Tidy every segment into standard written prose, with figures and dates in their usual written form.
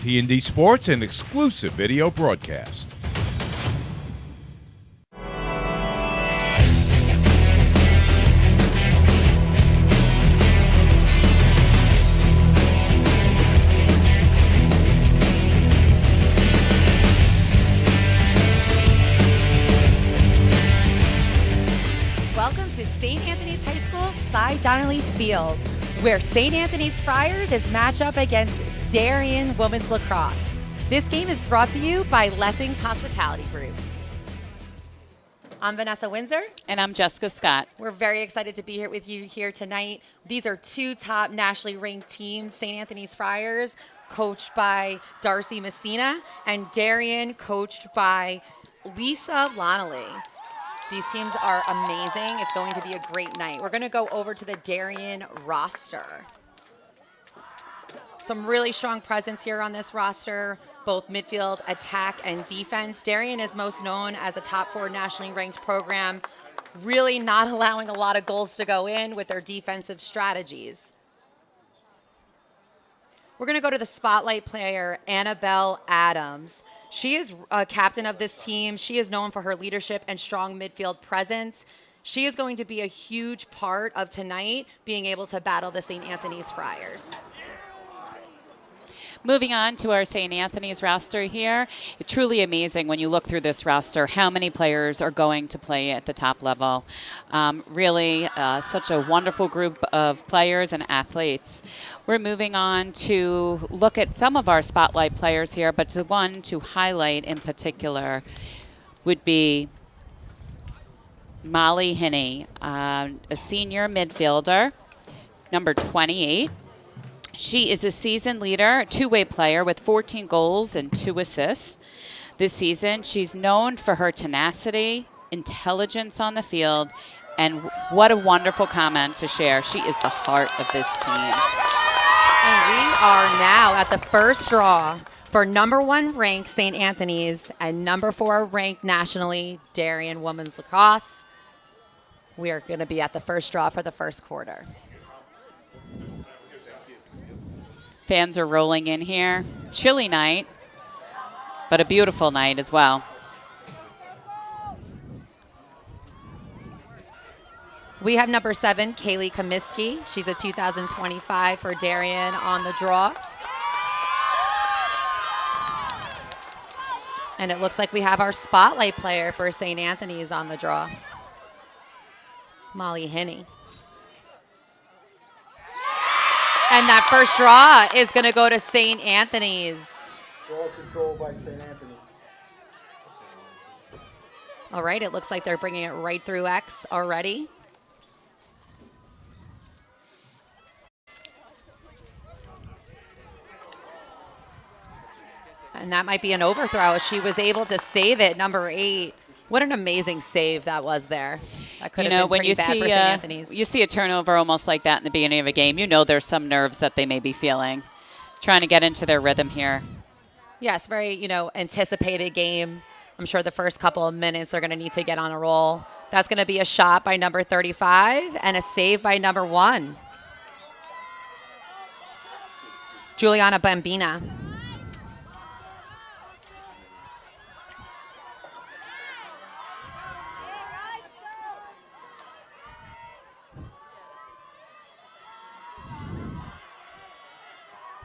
P&D Sports, an exclusive video broadcast. Welcome to St. Anthony's High School Cy Donnelly Field, where St. Anthony's Friars is matched up against Darien Women's Lacrosse. This game is brought to you by Lessing's Hospitality Group. I'm Vanessa Windsor. And I'm Jessica Scott. We're very excited to be here with you here tonight. These are two top nationally ranked teams, St. Anthony's Friars, coached by Darcy Messina, and Darien, coached by Lisa Loneley. These teams are amazing. It's going to be a great night. We're going to go over to the Darien roster. Some really strong presence here on this roster, both midfield, attack, and defense. Darien is most known as a top 4 nationally ranked program, really not allowing a lot of goals to go in with their defensive strategies. We're going to go to the spotlight player, Annabelle Adams. She is a captain of this team. She is known for her leadership and strong midfield presence. She is going to be a huge part of tonight, being able to battle the St. Anthony's Friars. Moving on to our St. Anthony's roster here. It's truly amazing when you look through this roster how many players are going to play at the top level. Really such a wonderful group of players and athletes. We're moving on to look at some of our spotlight players here, but the one to highlight in particular would be Molly Hinney, a senior midfielder, number 28. She is a season leader, two-way player with 14 goals and 2 assists. This season, she's known for her tenacity, intelligence on the field, and what a wonderful comment to share. She is the heart of this team. And we are now at the first draw for number 1 ranked St. Anthony's and number 4 ranked nationally Darien Women's Lacrosse. We are going to be at the first draw for the first quarter. Fans are rolling in here. Chilly night, but a beautiful night as well. We have number 7, Kaylee Comiskey. She's a 2025 for Darien on the draw. And it looks like we have our spotlight player for St. Anthony's on the draw, Molly Hinney. And that first draw is going to go to St. Anthony's. Ball control by St. Anthony's. All right, it looks like they're bringing it right through X already. And that might be an overthrow. She was able to save it, number 8. What an amazing save that was there. That could have been pretty bad for St. Anthony's. You see a turnover almost like that in the beginning of a game, you know there's some nerves that they may be feeling, trying to get into their rhythm here. Yes, very, anticipated game. I'm sure the first couple of minutes they're going to need to get on a roll. That's going to be a shot by number 35 and a save by number 1. Juliana Bambina.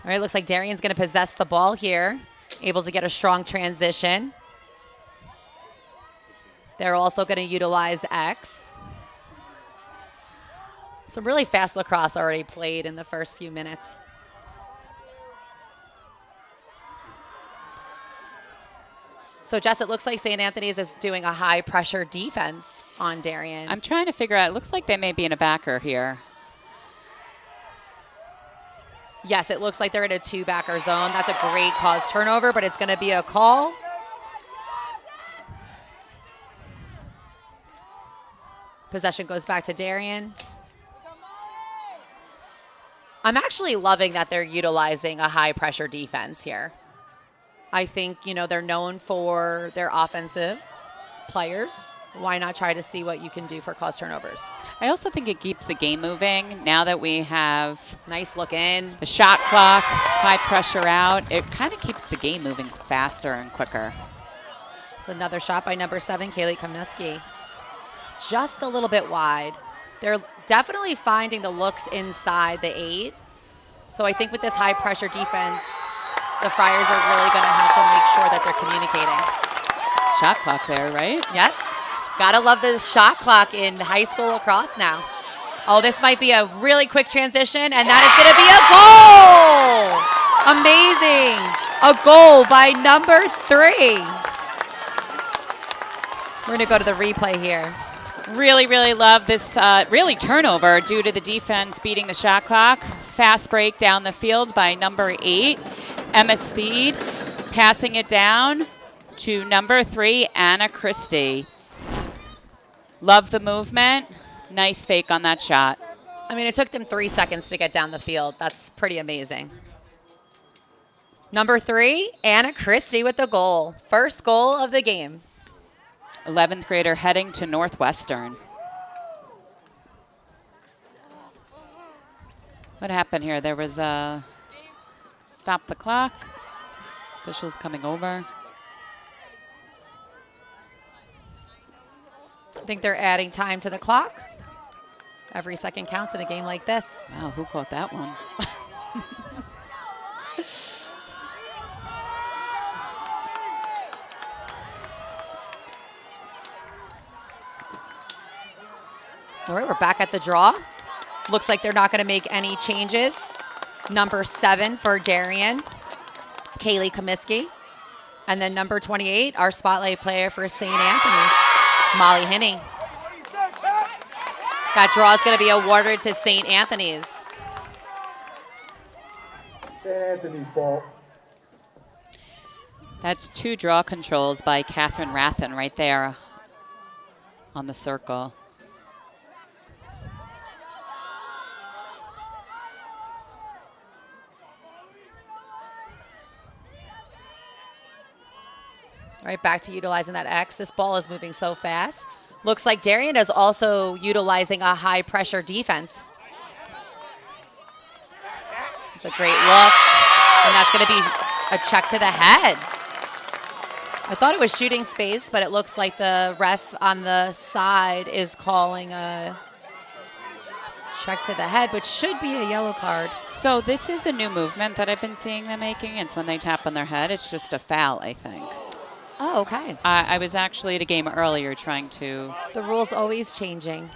All right, looks like Darien's going to possess the ball here, able to get a strong transition. They're also going to utilize X. Some really fast lacrosse already played in the first few minutes. So, Jess, it looks like St. Anthony's is doing a high-pressure defense on Darien. I'm trying to figure out, it looks like they may be in a backer here. Yes, it looks like they're in a 2-backer zone. That's a great cause turnover, but it's going to be a call. Possession goes back to Darien. I'm actually loving that they're utilizing a high-pressure defense here. I think, they're known for their offensive players, why not try to see what you can do for cause turnovers? I also think it keeps the game moving. Now that we have Nice look in. the shot clock, high pressure out, it kind of keeps the game moving faster and quicker. It's another shot by number 7, Kaylee Komneski. Just a little bit wide. They're definitely finding the looks inside the 8. So I think with this high pressure defense, the Friars are really going to have to make sure that they're communicating. Shot clock there, right? Yep. Gotta love the shot clock in high school lacrosse now. Oh, this might be a really quick transition, and that is going to be a goal! Amazing. A goal by number 3. We're going to go to the replay here. Really, really love this really turnover due to the defense beating the shot clock. Fast break down the field by number 8, Emma Speed, passing it down to number 3, Anna Christie. Love the movement. Nice fake on that shot. I mean, it took them 3 seconds to get down the field. That's pretty amazing. Number 3, Anna Christie with the goal. First goal of the game. 11th grader heading to Northwestern. What happened here? There was a stop the clock. Officials coming over. I think they're adding time to the clock. Every second counts in a game like this. Wow, who caught that one? All right, we're back at the draw. Looks like they're not going to make any changes. Number 7 for Darien, Kaylee Komneski. And then number 28, our spotlight player for St. Anthony's, Molly Hinney. That draw is going to be awarded to St. Anthony's. St. Anthony's ball. That's 2 draw controls by Catherine Rathen right there on the circle. All right, back to utilizing that X. This ball is moving so fast. Looks like Darien is also utilizing a high-pressure defense. It's a great look, and that's going to be a check to the head. I thought it was shooting space, but it looks like the ref on the side is calling a check to the head, which should be a yellow card. So this is a new movement that I've been seeing them making. It's when they tap on their head. It's just a foul, I think. Oh, okay. I was actually at a game earlier trying to... The rule's always changing.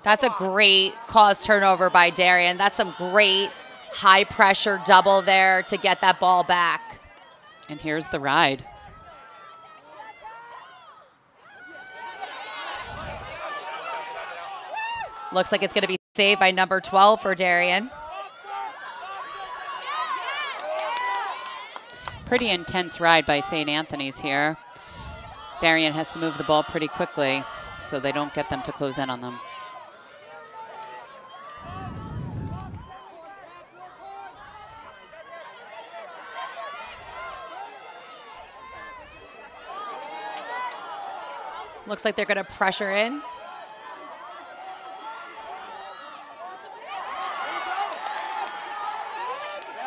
That's a great cause turnover by Darien. That's some great high-pressure double there to get that ball back. And here's the ride. Looks like it's going to be saved by number 12 for Darien. Pretty intense ride by St. Anthony's here. Darien has to move the ball pretty quickly so they don't get them to close in on them. Looks like they're going to pressure in.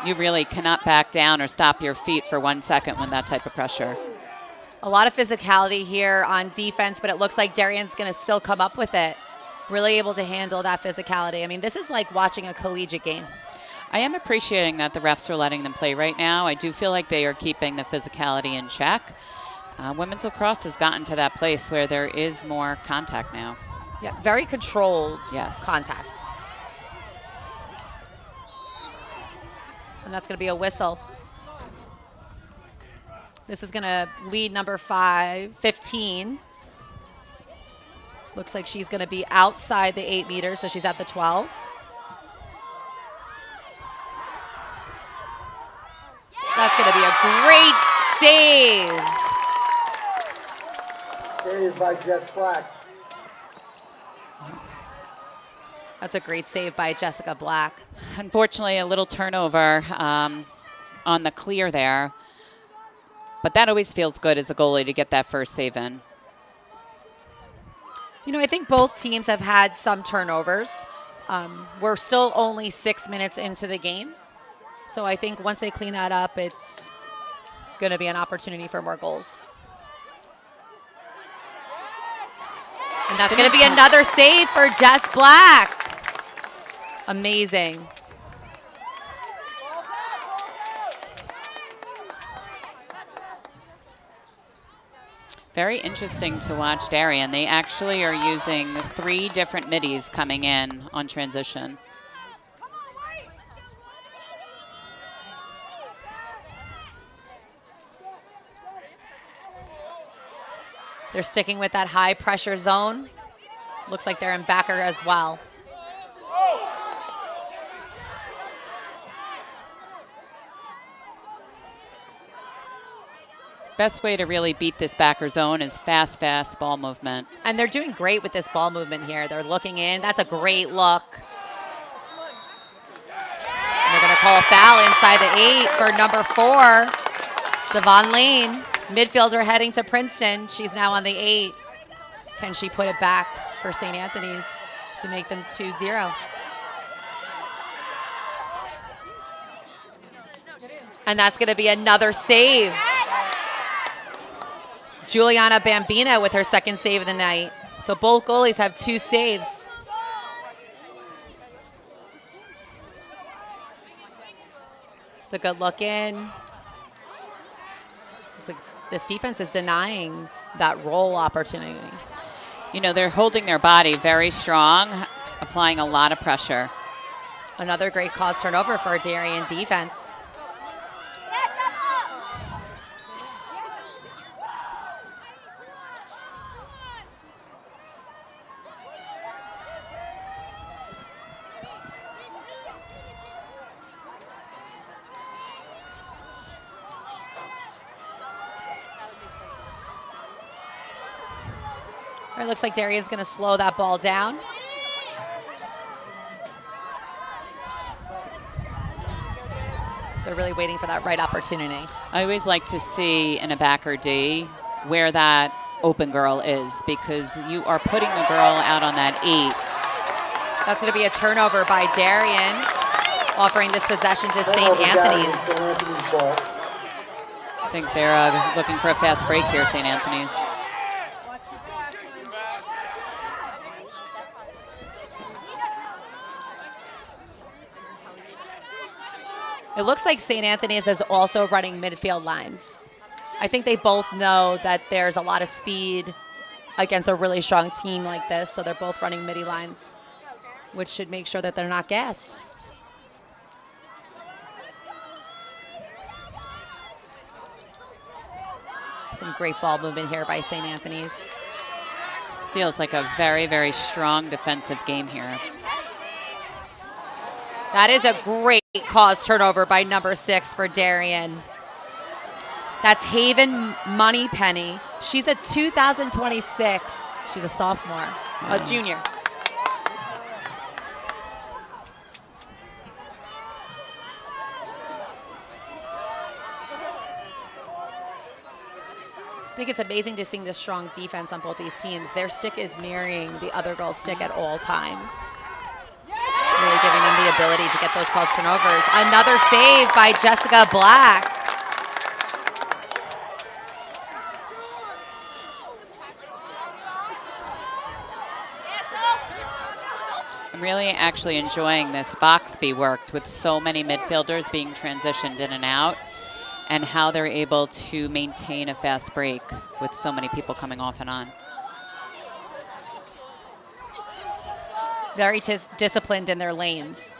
You really cannot back down or stop your feet for 1 second when that type of pressure. A lot of physicality here on defense, but it looks like Darien's going to still come up with it. Really able to handle that physicality. I mean, this is like watching a collegiate game. I am appreciating that the refs are letting them play right now. I do feel like they are keeping the physicality in check. Women's lacrosse has gotten to that place where there is more contact now. Yeah, very controlled Yes. contact. And that's going to be a whistle. This is going to lead number 15. Looks like she's going to be outside the 8 meters, so she's at the 12. That's going to be a great save. Saved by Jess Black. That's a great save by Jessica Black. Unfortunately, a little turnover. on the clear there. But that always feels good as a goalie to get that first save in. You know, I think both teams have had some turnovers. We're still only 6 minutes into the game. So I think once they clean that up, it's going to be an opportunity for more goals. And that's going to be another save for Jess Black. Amazing. Very interesting to watch Darien. They actually are using 3 different middies coming in on transition. They're sticking with that high pressure zone. Looks like they're in backer as well. Best way to really beat this backer zone is fast ball movement. And they're doing great with this ball movement here. They're looking in. That's a great look. And they're going to call a foul inside the 8 for number 4, Devon Lane. Midfielder heading to Princeton. She's now on the 8. Can she put it back for St. Anthony's to make them 2-0? And that's going to be another save. Juliana Bambina with her second save of the night. So both goalies have 2 saves. It's a good look in. This defense is denying that roll opportunity. You know, they're holding their body very strong, applying a lot of pressure. Another great cause turnover for a Darien defense. It looks like Darien's going to slow that ball down. They're really waiting for that right opportunity. I always like to see in a backer D where that open girl is, because you are putting the girl out on that 8. That's going to be a turnover by Darien, offering this possession to St. Anthony's. I think they're looking for a fast break here, St. Anthony's. It looks like St. Anthony's is also running midfield lines. I think they both know that there's a lot of speed against a really strong team like this, so they're both running midi lines, which should make sure that they're not gassed. Some great ball movement here by St. Anthony's. This feels like a very, very strong defensive game here. That is a great cause turnover by number 6 for Darien. That's Haven Moneypenny. She's a 2026. She's a sophomore, a junior. I think it's amazing to see the strong defense on both these teams. Their stick is mirroring the other girl's stick at all times. Really giving them the ability to get those cause turnovers. Another save by Jessica Black. I'm really actually enjoying this box be worked with so many midfielders being transitioned in and out, and how they're able to maintain a fast break with so many people coming off and on. Very disciplined in their lanes.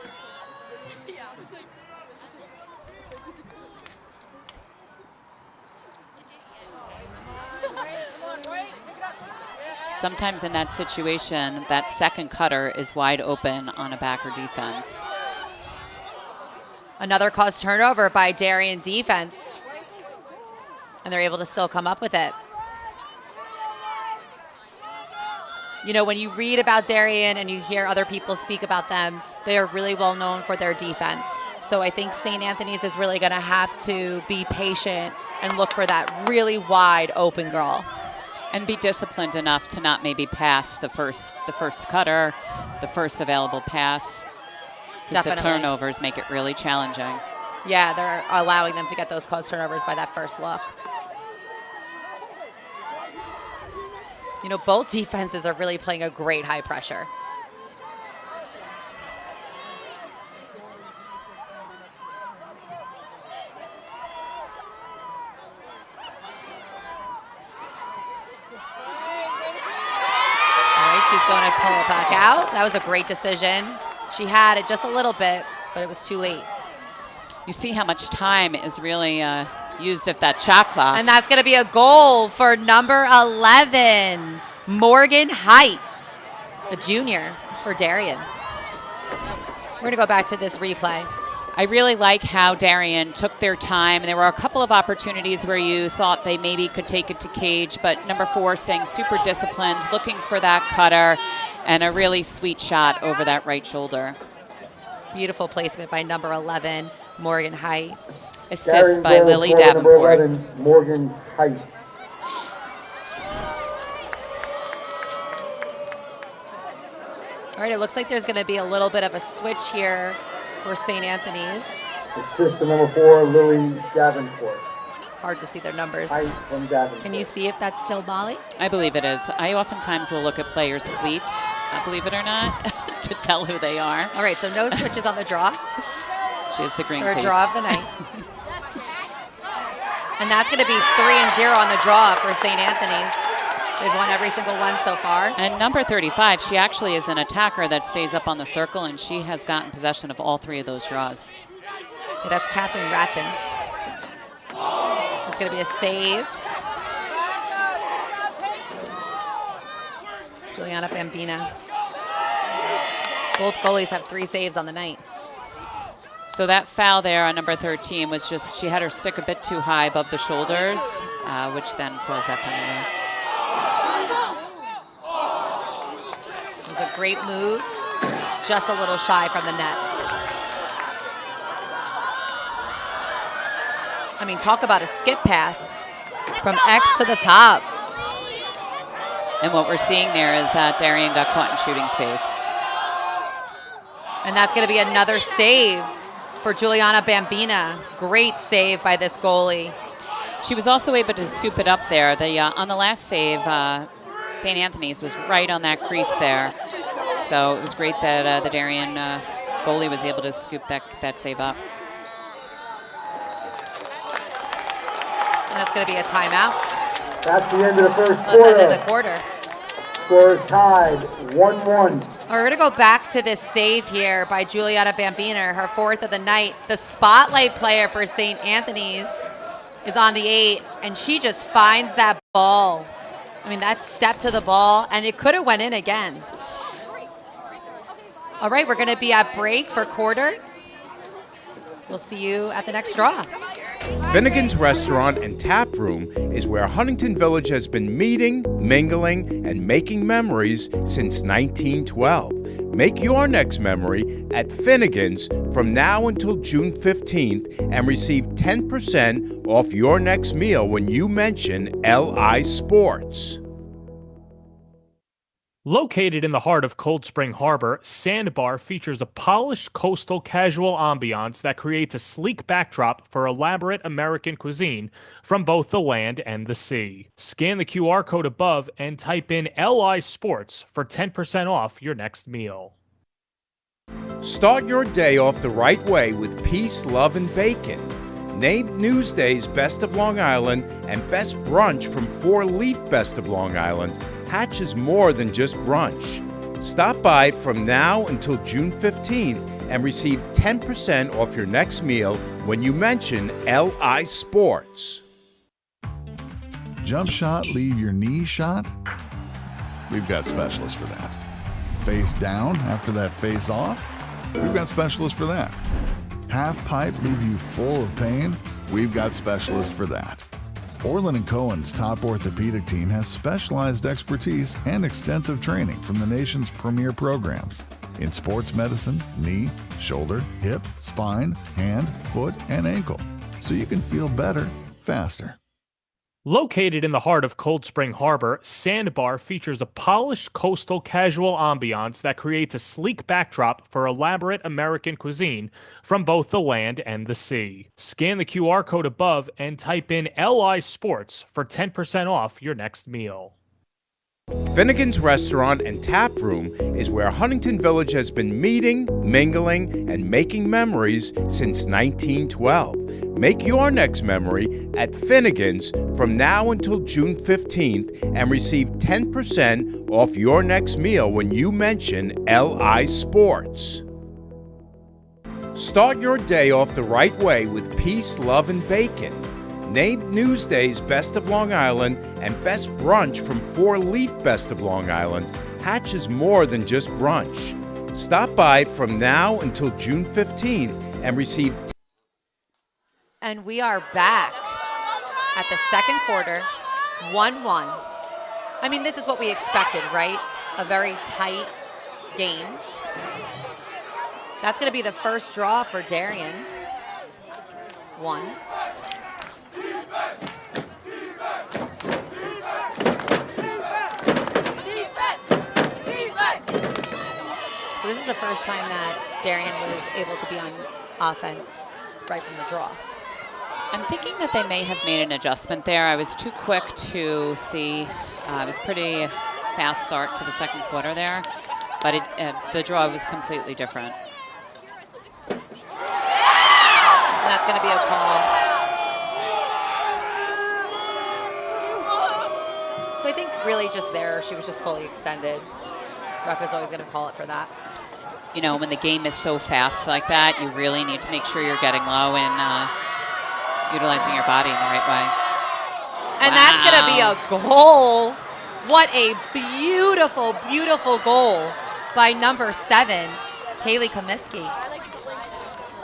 Sometimes in that situation, that second cutter is wide open on a backer defense. Another cause turnover by Darien defense. And they're able to still come up with it. You know, when you read about Darien and you hear other people speak about them, they are really well known for their defense. So I think St. Anthony's is really going to have to be patient and look for that really wide open girl. And be disciplined enough to not maybe pass the first cutter, the first available pass. Because the turnovers make it really challenging. Yeah, they're allowing them to get those close turnovers by that first look. You know, both defenses are really playing a great high pressure. She's going to pull it back out. That was a great decision. She had it just a little bit, but it was too late. You see how much time is really used at that shot clock. And that's going to be a goal for number 11, Morgan Height, a junior for Darien. We're going to go back to this replay. I really like how Darien took their time. There were a couple of opportunities where you thought they maybe could take it to cage, but number 4 staying super disciplined, looking for that cutter, and a really sweet shot over that right shoulder. Beautiful placement by number 11, Morgan Height. Assist by Lily Davenport. Number 11, Morgan Height. All right, it looks like there's going to be a little bit of a switch here for St. Anthony's. Assist to number 4, Lily Davenport. Hard to see their numbers. Height from Davenport. Can you see if that's still Molly? I believe it is. I oftentimes will look at players' cleats, believe it or not, to tell who they are. All right, so no switches on the draw. She has the green Third cleats. draw of the night. And that's going to be 3-0 on the draw for St. Anthony's. They've won every single one so far. And number 35, she actually is an attacker that stays up on the circle, and she has gotten possession of all 3 of those draws. Yeah, that's Catherine Ratchin. It's going to be a save. Juliana Bambina. Both goalies have 3 saves on the night. So that foul there on number 13 was just, she had her stick a bit too high above the shoulders, which then caused that penalty. It was a great move, just a little shy from the net. I mean, talk about a skip pass from X to the top. And what we're seeing there is that Darien got caught in shooting space. And that's going to be another save for Juliana Bambina. Great save by this goalie. She was also able to scoop it up there. On the last save, St. Anthony's was right on that crease there. So it was great that the Darien goalie was able to scoop that save up. And that's going to be a timeout. That's the end of the first That's quarter. the end of the quarter. Score is tied, 1-1. We're going to go back to this save here by Juliana Bambina, her 4th of the night. The spotlight player for St. Anthony's is on the 8, and she just finds that ball. I mean, that step to the ball, and it could have went in again. All right, we're going to be at break for quarter. We'll see you at the next draw. Finnegan's Restaurant and Tap Room is where Huntington Village has been meeting, mingling, and making memories since 1912. Make your next memory at Finnegan's from now until June 15th and receive 10% off your next meal when you mention LI Sports. Located in the heart of Cold Spring Harbor, Sandbar features a polished coastal casual ambiance that creates a sleek backdrop for elaborate American cuisine from both the land and the sea. Scan the QR code above and type in LI Sports for 10% off your next meal. Start your day off the right way with Peace, Love, and Bacon. Named Newsday's Best of Long Island and Best Brunch from 4 Leaf Best of Long Island, Hatch is more than just brunch. Stop by from now until June 15th and receive 10% off your next meal when you mention LI Sports. Jump shot, leave your knee shot? We've got specialists for that. Face down after that face off? We've got specialists for that. Half pipe, leave you full of pain? We've got specialists for that. Orland & Cohen's top orthopedic team has specialized expertise and extensive training from the nation's premier programs. In sports medicine, knee, shoulder, hip, spine, hand, foot, and ankle. So you can feel better, faster. Located in the heart of Cold Spring Harbor, Sandbar features a polished coastal casual ambiance that creates a sleek backdrop for elaborate American cuisine from both the land and the sea. Scan the QR code above and type in LI Sports for 10% off your next meal. Finnegan's Restaurant and Tap Room is where Huntington Village has been meeting, mingling, and making memories since 1912. Make your next memory at Finnegan's from now until June 15th and receive 10% off your next meal when you mention LI Sports. Start your day off the right way with peace, love, and bacon. Named Newsday's Best of Long Island and Best Brunch from 4-Leaf Best of Long Island, Hatch is more than just brunch. Stop by from now until June 15th and receive. And we are back at the second quarter, 1-1. I mean, this is what we expected, right? A very tight game. That's going to be the first draw for Darien. 1. So this is the first time that Darien was able to be on offense right from the draw. I'm thinking that they may have made an adjustment there. I was too quick to see. It was pretty fast start to the second quarter there, but the draw was completely different. And that's going to be a call. So I think really just there, she was just fully extended. Ref is always going to call it for that. You know, when the game is so fast like that, you really need to make sure you're getting low and utilizing your body in the right way. And that's going to be a goal. What a beautiful, beautiful goal by number 7, Kaylee Comiskey.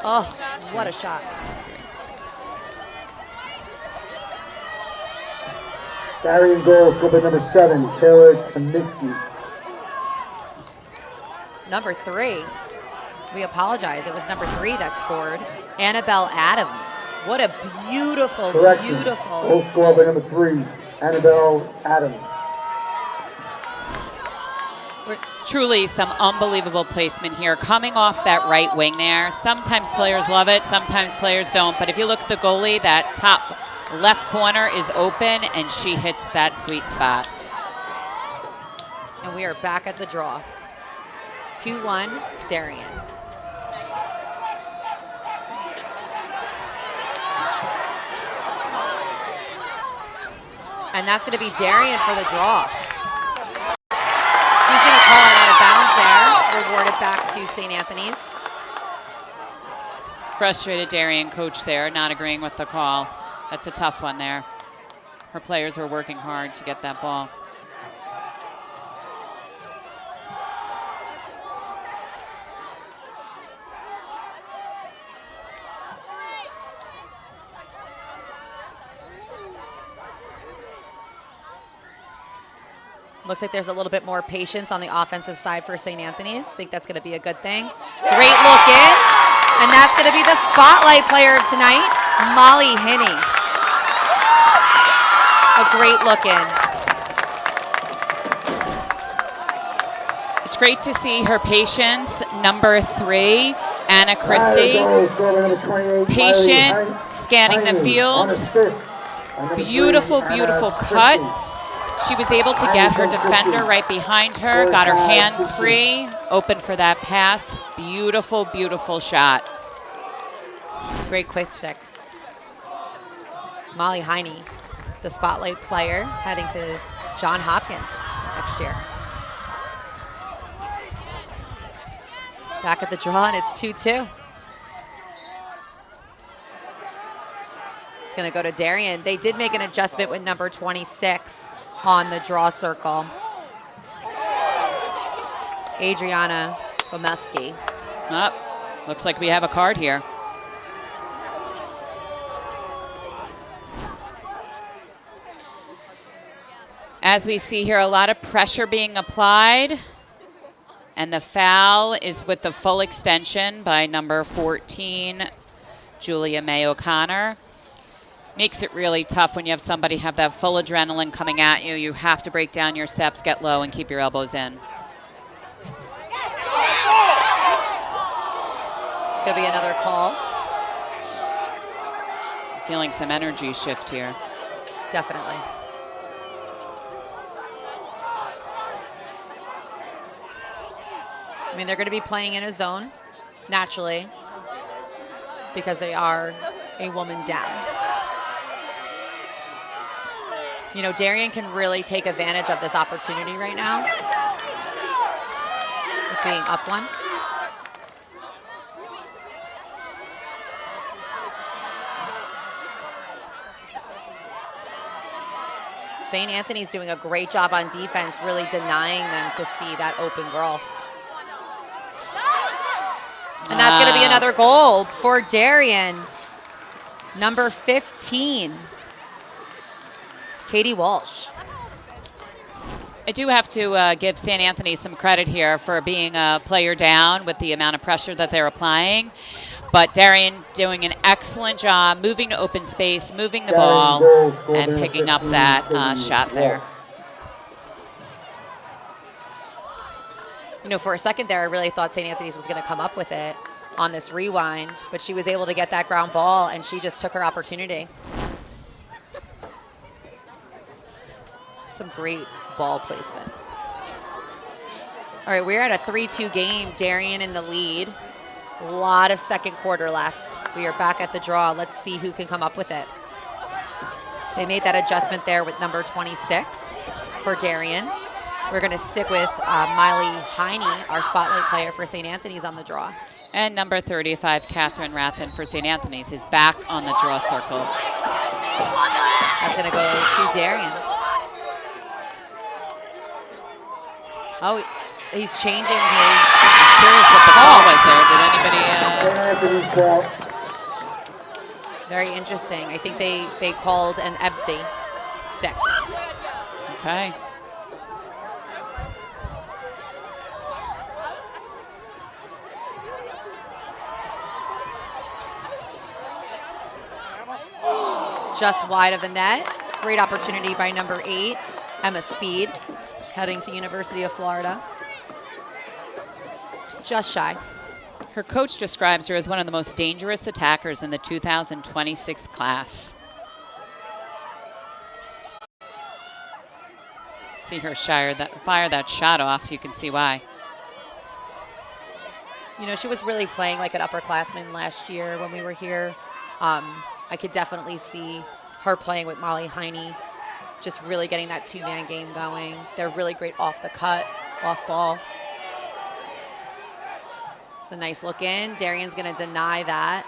Oh, what a shot. Darien goal scored by number 7, Taylor Comiskey. Number 3. We apologize. It was number 3 that scored. Annabelle Adams. What a beautiful, Correction. beautiful. Goal scored by number 3, Annabelle Adams. Truly some unbelievable placement here. Coming off that right wing there. Sometimes players love it, sometimes players don't. But if you look at the goalie, that top left corner is open, and she hits that sweet spot. And we are back at the draw. 2-1, Darien. And that's going to be Darien for the draw. He's going to call it out of bounds there. Reward it back to St. Anthony's. Frustrated Darien coach there, not agreeing with the call. That's a tough one there. Her players were working hard to get that ball. Looks like there's a little bit more patience on the offensive side for St. Anthony's. I think that's going to be a good thing. Great look in. And that's going to be the spotlight player of tonight, Molly Hinney. A great look in. It's great to see her patience. Number 3, Anna Christie. Patient, scanning the field. Beautiful, beautiful cut. She was able to get her defender right behind her, got her hands free, open for that pass. Beautiful, beautiful shot. Great quick stick. Molly Heine, the spotlight player, heading to John Hopkins next year. Back at the draw, and it's 2-2. It's going to go to Darien. They did make an adjustment with number 26 on the draw circle. Adriana Gomeski. Oh, looks like we have a card here. As we see here, a lot of pressure being applied. And the foul is with the full extension by number 14, Julia May O'Connor. Makes it really tough when you have somebody have that full adrenaline coming at you. You have to break down your steps, get low, and keep your elbows in. It's going to be another call. Feeling some energy shift here. Definitely. I mean, they're going to be playing in a zone, naturally, because they are a woman down. You know, Darien can really take advantage of this opportunity right now with being up one. St. Anthony's doing a great job on defense, really denying them to see that open girl. And that's going to be another goal for Darien. Number 15, Katie Walsh. I do have to give St. Anthony some credit here for being a player down with the amount of pressure that they're applying. But Darien doing an excellent job moving to open space, moving the ball, and picking up that shot there. You know, for a second there, I really thought St. Anthony's was going to come up with it on this rewind, but she was able to get that ground ball, and she just took her opportunity. Some great ball placement. All right, we're at a 3-2 game. Darien in the lead. A lot of second quarter left. We are back at the draw. Let's see who can come up with it. They made that adjustment there with number 26 for Darien. We're going to stick with Miley Heine, our spotlight player for St. Anthony's, on the draw. And number 35, Catherine Rathen for St. Anthony's, is back on the draw circle. That's going to go to Darien. Oh, he's changing his... Curious what the call was there. Did anybody... Very interesting. I think they called an empty stick. Okay. Just wide of the net. Great opportunity by number 8, Emma Speed, heading to University of Florida. Just shy. Her coach describes her as one of the most dangerous attackers in the 2026 class. See her fire that shot off. You can see why. You know, she was really playing like an upperclassman last year when we were here. I could definitely see her playing with Molly Heine, just really getting that two-man game going. They're really great off the cut, off ball. It's a nice look in. Darien's going to deny that,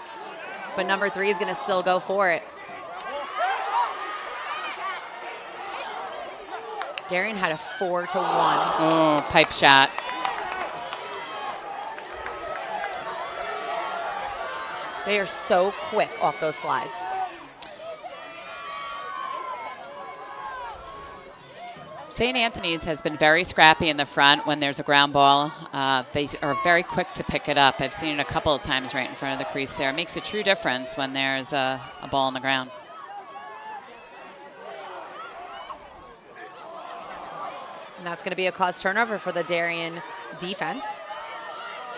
but number 3 is going to still go for it. Darien had a 4-1. Oh, pipe shot. They are so quick off those slides. St. Anthony's has been very scrappy in the front when there's a ground ball. They are very quick to pick it up. I've seen it a couple of times right in front of the crease there. It makes a true difference when there's a ball on the ground. And that's going to be a cause turnover for the Darien defense.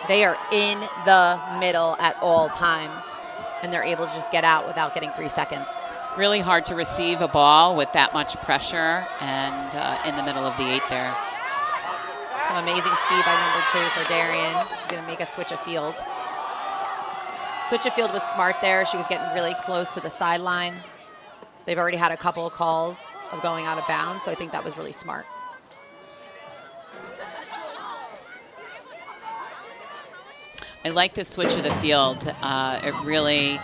They are in the middle at all times, and they're able to just get out without getting 3 seconds. Really hard to receive a ball with that much pressure and in the middle of the 8 there. Some amazing speed by number 2 for Darien. She's going to make a switch of field. Switch of field was smart there. She was getting really close to the sideline. They've already had a couple of calls of going out of bounds, so I think that was really smart. I like the switch of the field. It really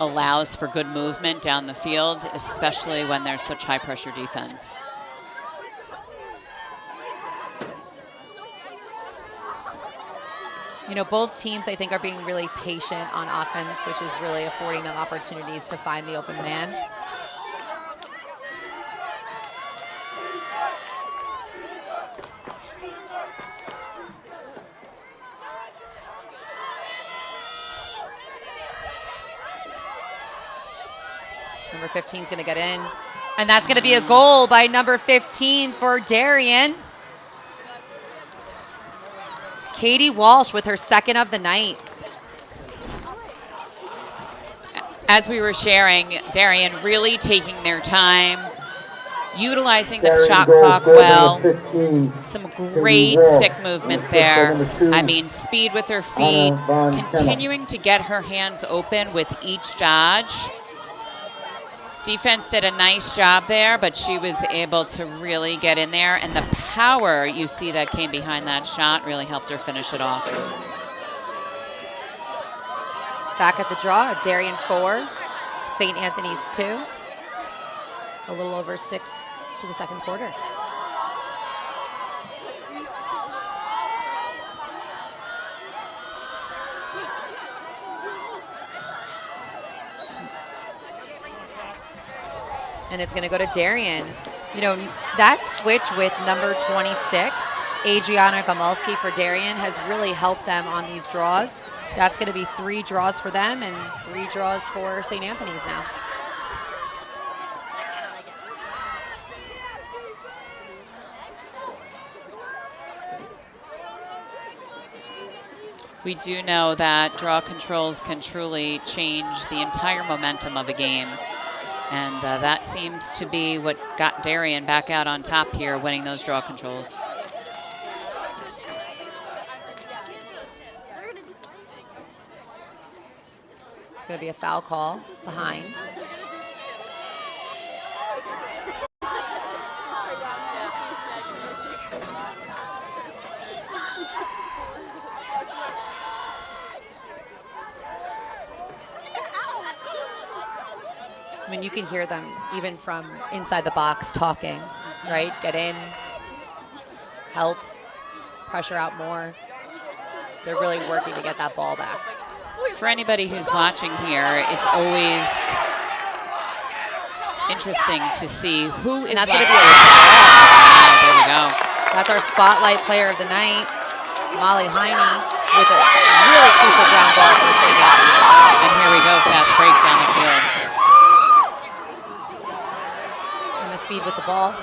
allows for good movement down the field, especially when there's such high pressure defense. You know, both teams, I think, are being really patient on offense, which is really affording them opportunities to find the open man. Number 15 is going to get in. And that's going to be a goal by number 15 for Darien. Katie Walsh with her second of the night. As we were sharing, Darien really taking their time, utilizing the shot clock well. Some great stick movement there. I mean, speed with her feet, continuing to get her hands open with each dodge. Defense did a nice job there, but she was able to really get in there, and the power you see that came behind that shot really helped her finish it off. Back at the draw, Darien 4, St. Anthony's 2. A little over 6 to the second quarter. And it's going to go to Darien. You know, that switch with number 26, Adriana Gomulski for Darien, has really helped them on these draws. That's going to be 3 draws for them and 3 draws for St. Anthony's now. We do know that draw controls can truly change the entire momentum of a game. And that seems to be what got Darien back out on top here, winning those draw controls. It's going to be a foul call behind. I mean, you can hear them even from inside the box talking, right? Get in, help, pressure out more. They're really working to get that ball back. For anybody who's watching here, it's always interesting to see who is. And that's going to be there we go. That's our spotlight player of the night, Molly Heine, with a really crucial ground ball for St. Anthony's. And here we go, fast break down the field. Speed with the ball. Going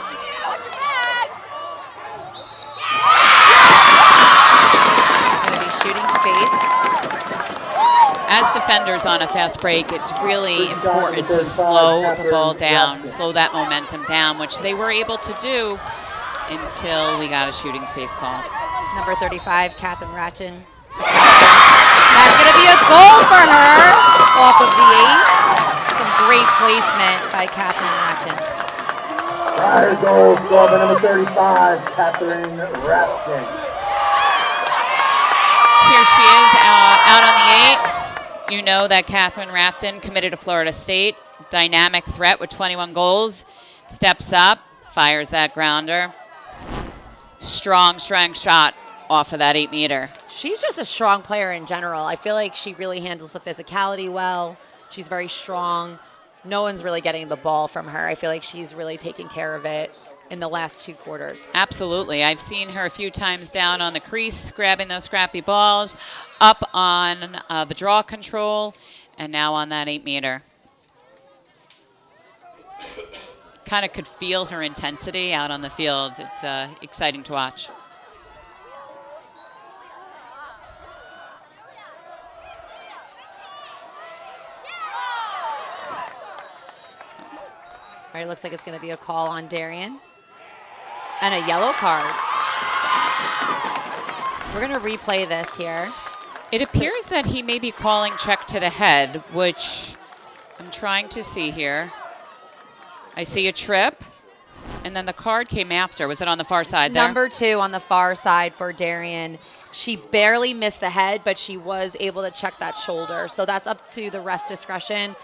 to be shooting space. As defenders on a fast break, it's really important to slow the ball down, slow that momentum down, which they were able to do until we got a shooting space call. Number 35, Catherine Ratchin. That's going to be a goal for her off of the 8. Some great placement by Catherine Ratchin. Prior goal scored by number 35, Catherine Rafton. Here she is out on the 8. You know that Catherine Rafton, committed to Florida State, dynamic threat with 21 goals, steps up, fires that grounder. Strong shot off of that 8-meter. She's just a strong player in general. I feel like she really handles the physicality well. She's very strong. No one's really getting the ball from her. I feel like she's really taking care of it in the last 2 quarters. Absolutely. I've seen her a few times down on the crease, grabbing those scrappy balls, up on the draw control, and now on that 8-meter. Kind of could feel her intensity out on the field. It's exciting to watch. All right, it looks like it's going to be a call on Darien. And a yellow card. We're going to replay this here. It appears that he may be calling check to the head, which I'm trying to see here. I see a trip, and then the card came after. Was it on the far side there? Number 2 on the far side for Darien. She barely missed the head, but she was able to check that shoulder. So that's up to the ref's discretion.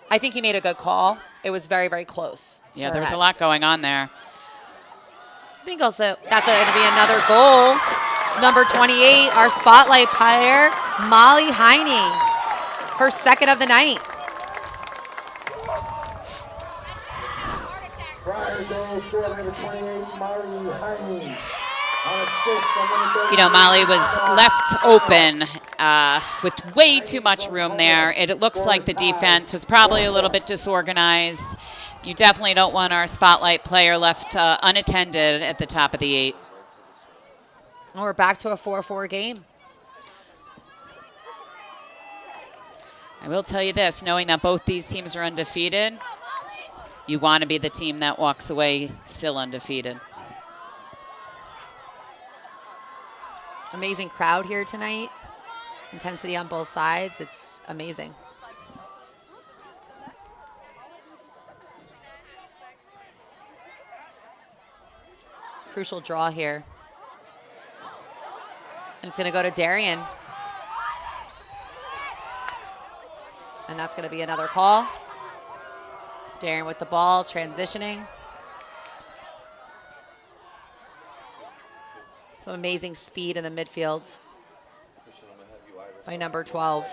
I think he made a good call. It was very, very close. Yeah, there was a lot going on there. I think also that's going to be another goal. Number 28, our spotlight player, Molly Heine. Her second of the night. Prior goal scored by number 28, Molly Heine. You know, Molly was left open with way too much room there. It looks like the defense was probably a little bit disorganized. You definitely don't want our spotlight player left unattended at the top of the 8. And we're back to a 4-4 game. I will tell you this, knowing that both these teams are undefeated, you want to be the team that walks away still undefeated. Amazing crowd here tonight. Intensity on both sides. It's amazing. Crucial draw here. And it's going to go to Darien. And that's going to be another call. Darien with the ball, transitioning. Some amazing speed in the midfield by number 12.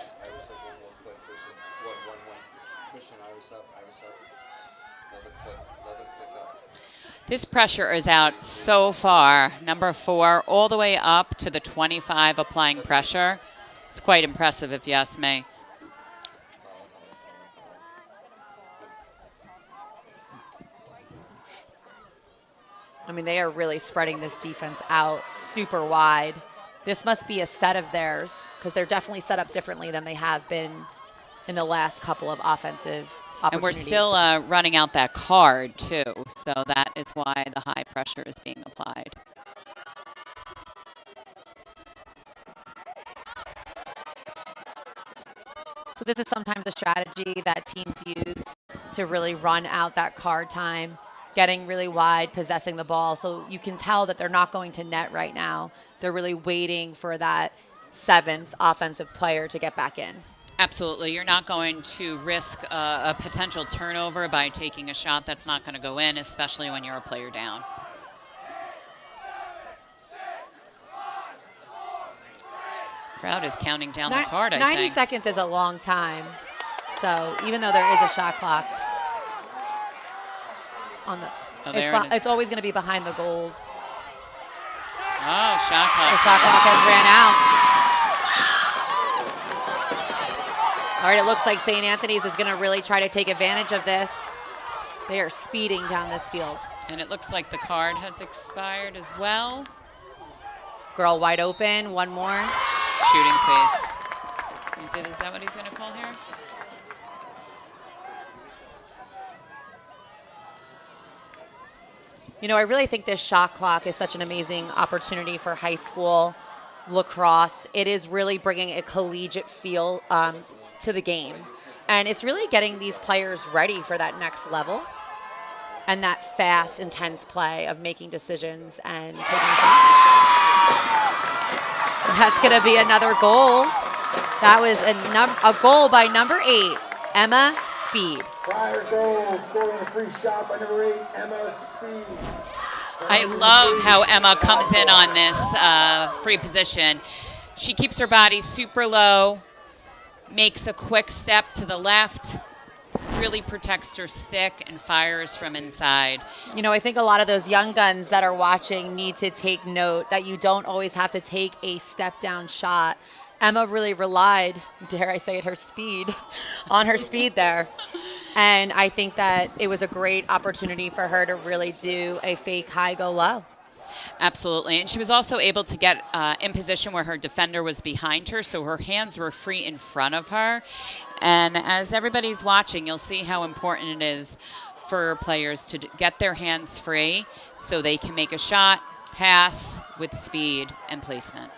This pressure is out so far. Number 4 all the way up to the 25 applying pressure. It's quite impressive if you ask me. I mean, they are really spreading this defense out super wide. This must be a set of theirs because they're definitely set up differently than they have been in the last couple of offensive opportunities. And we're still running out that card, too. So that is why the high pressure is being applied. So this is sometimes a strategy that teams use to really run out that card time, getting really wide, possessing the ball. So you can tell that they're not going to net right now. They're really waiting for that 7th offensive player to get back in. Absolutely. You're not going to risk a potential turnover by taking a shot that's not going to go in, especially when you're a player down. Crowd is counting down the card, I think. 90 seconds is a long time. So even though there is a shot clock on the, it's always going to be behind the goals. Oh, shot clock. The shot clock has ran out. All right, it looks like St. Anthony's is going to really try to take advantage of this. They are speeding down this field. And it looks like the card has expired as well. Girl wide open, one more. Shooting space. Is that what he's going to call here? You know, I really think this shot clock is such an amazing opportunity for high school lacrosse. It is really bringing a collegiate feel to the game. And it's really getting these players ready for that next level and that fast, intense play of making decisions and taking shots. That's going to be another goal. That was a goal by number 8, Emma Speed. Prior goal, scoring a free shot by number 8, Emma Speed. I love how Emma comes in on this free position. She keeps her body super low, makes a quick step to the left, really protects her stick, and fires from inside. You know, I think a lot of those young guns that are watching need to take note that you don't always have to take a step-down shot. Emma really relied, dare I say it, her speed, on her speed there. And I think that it was a great opportunity for her to really do a fake high, go low. Absolutely. And she was also able to get in position where her defender was behind her, so her hands were free in front of her. And as everybody's watching, you'll see how important it is for players to get their hands free so they can make a shot, pass with speed and placement.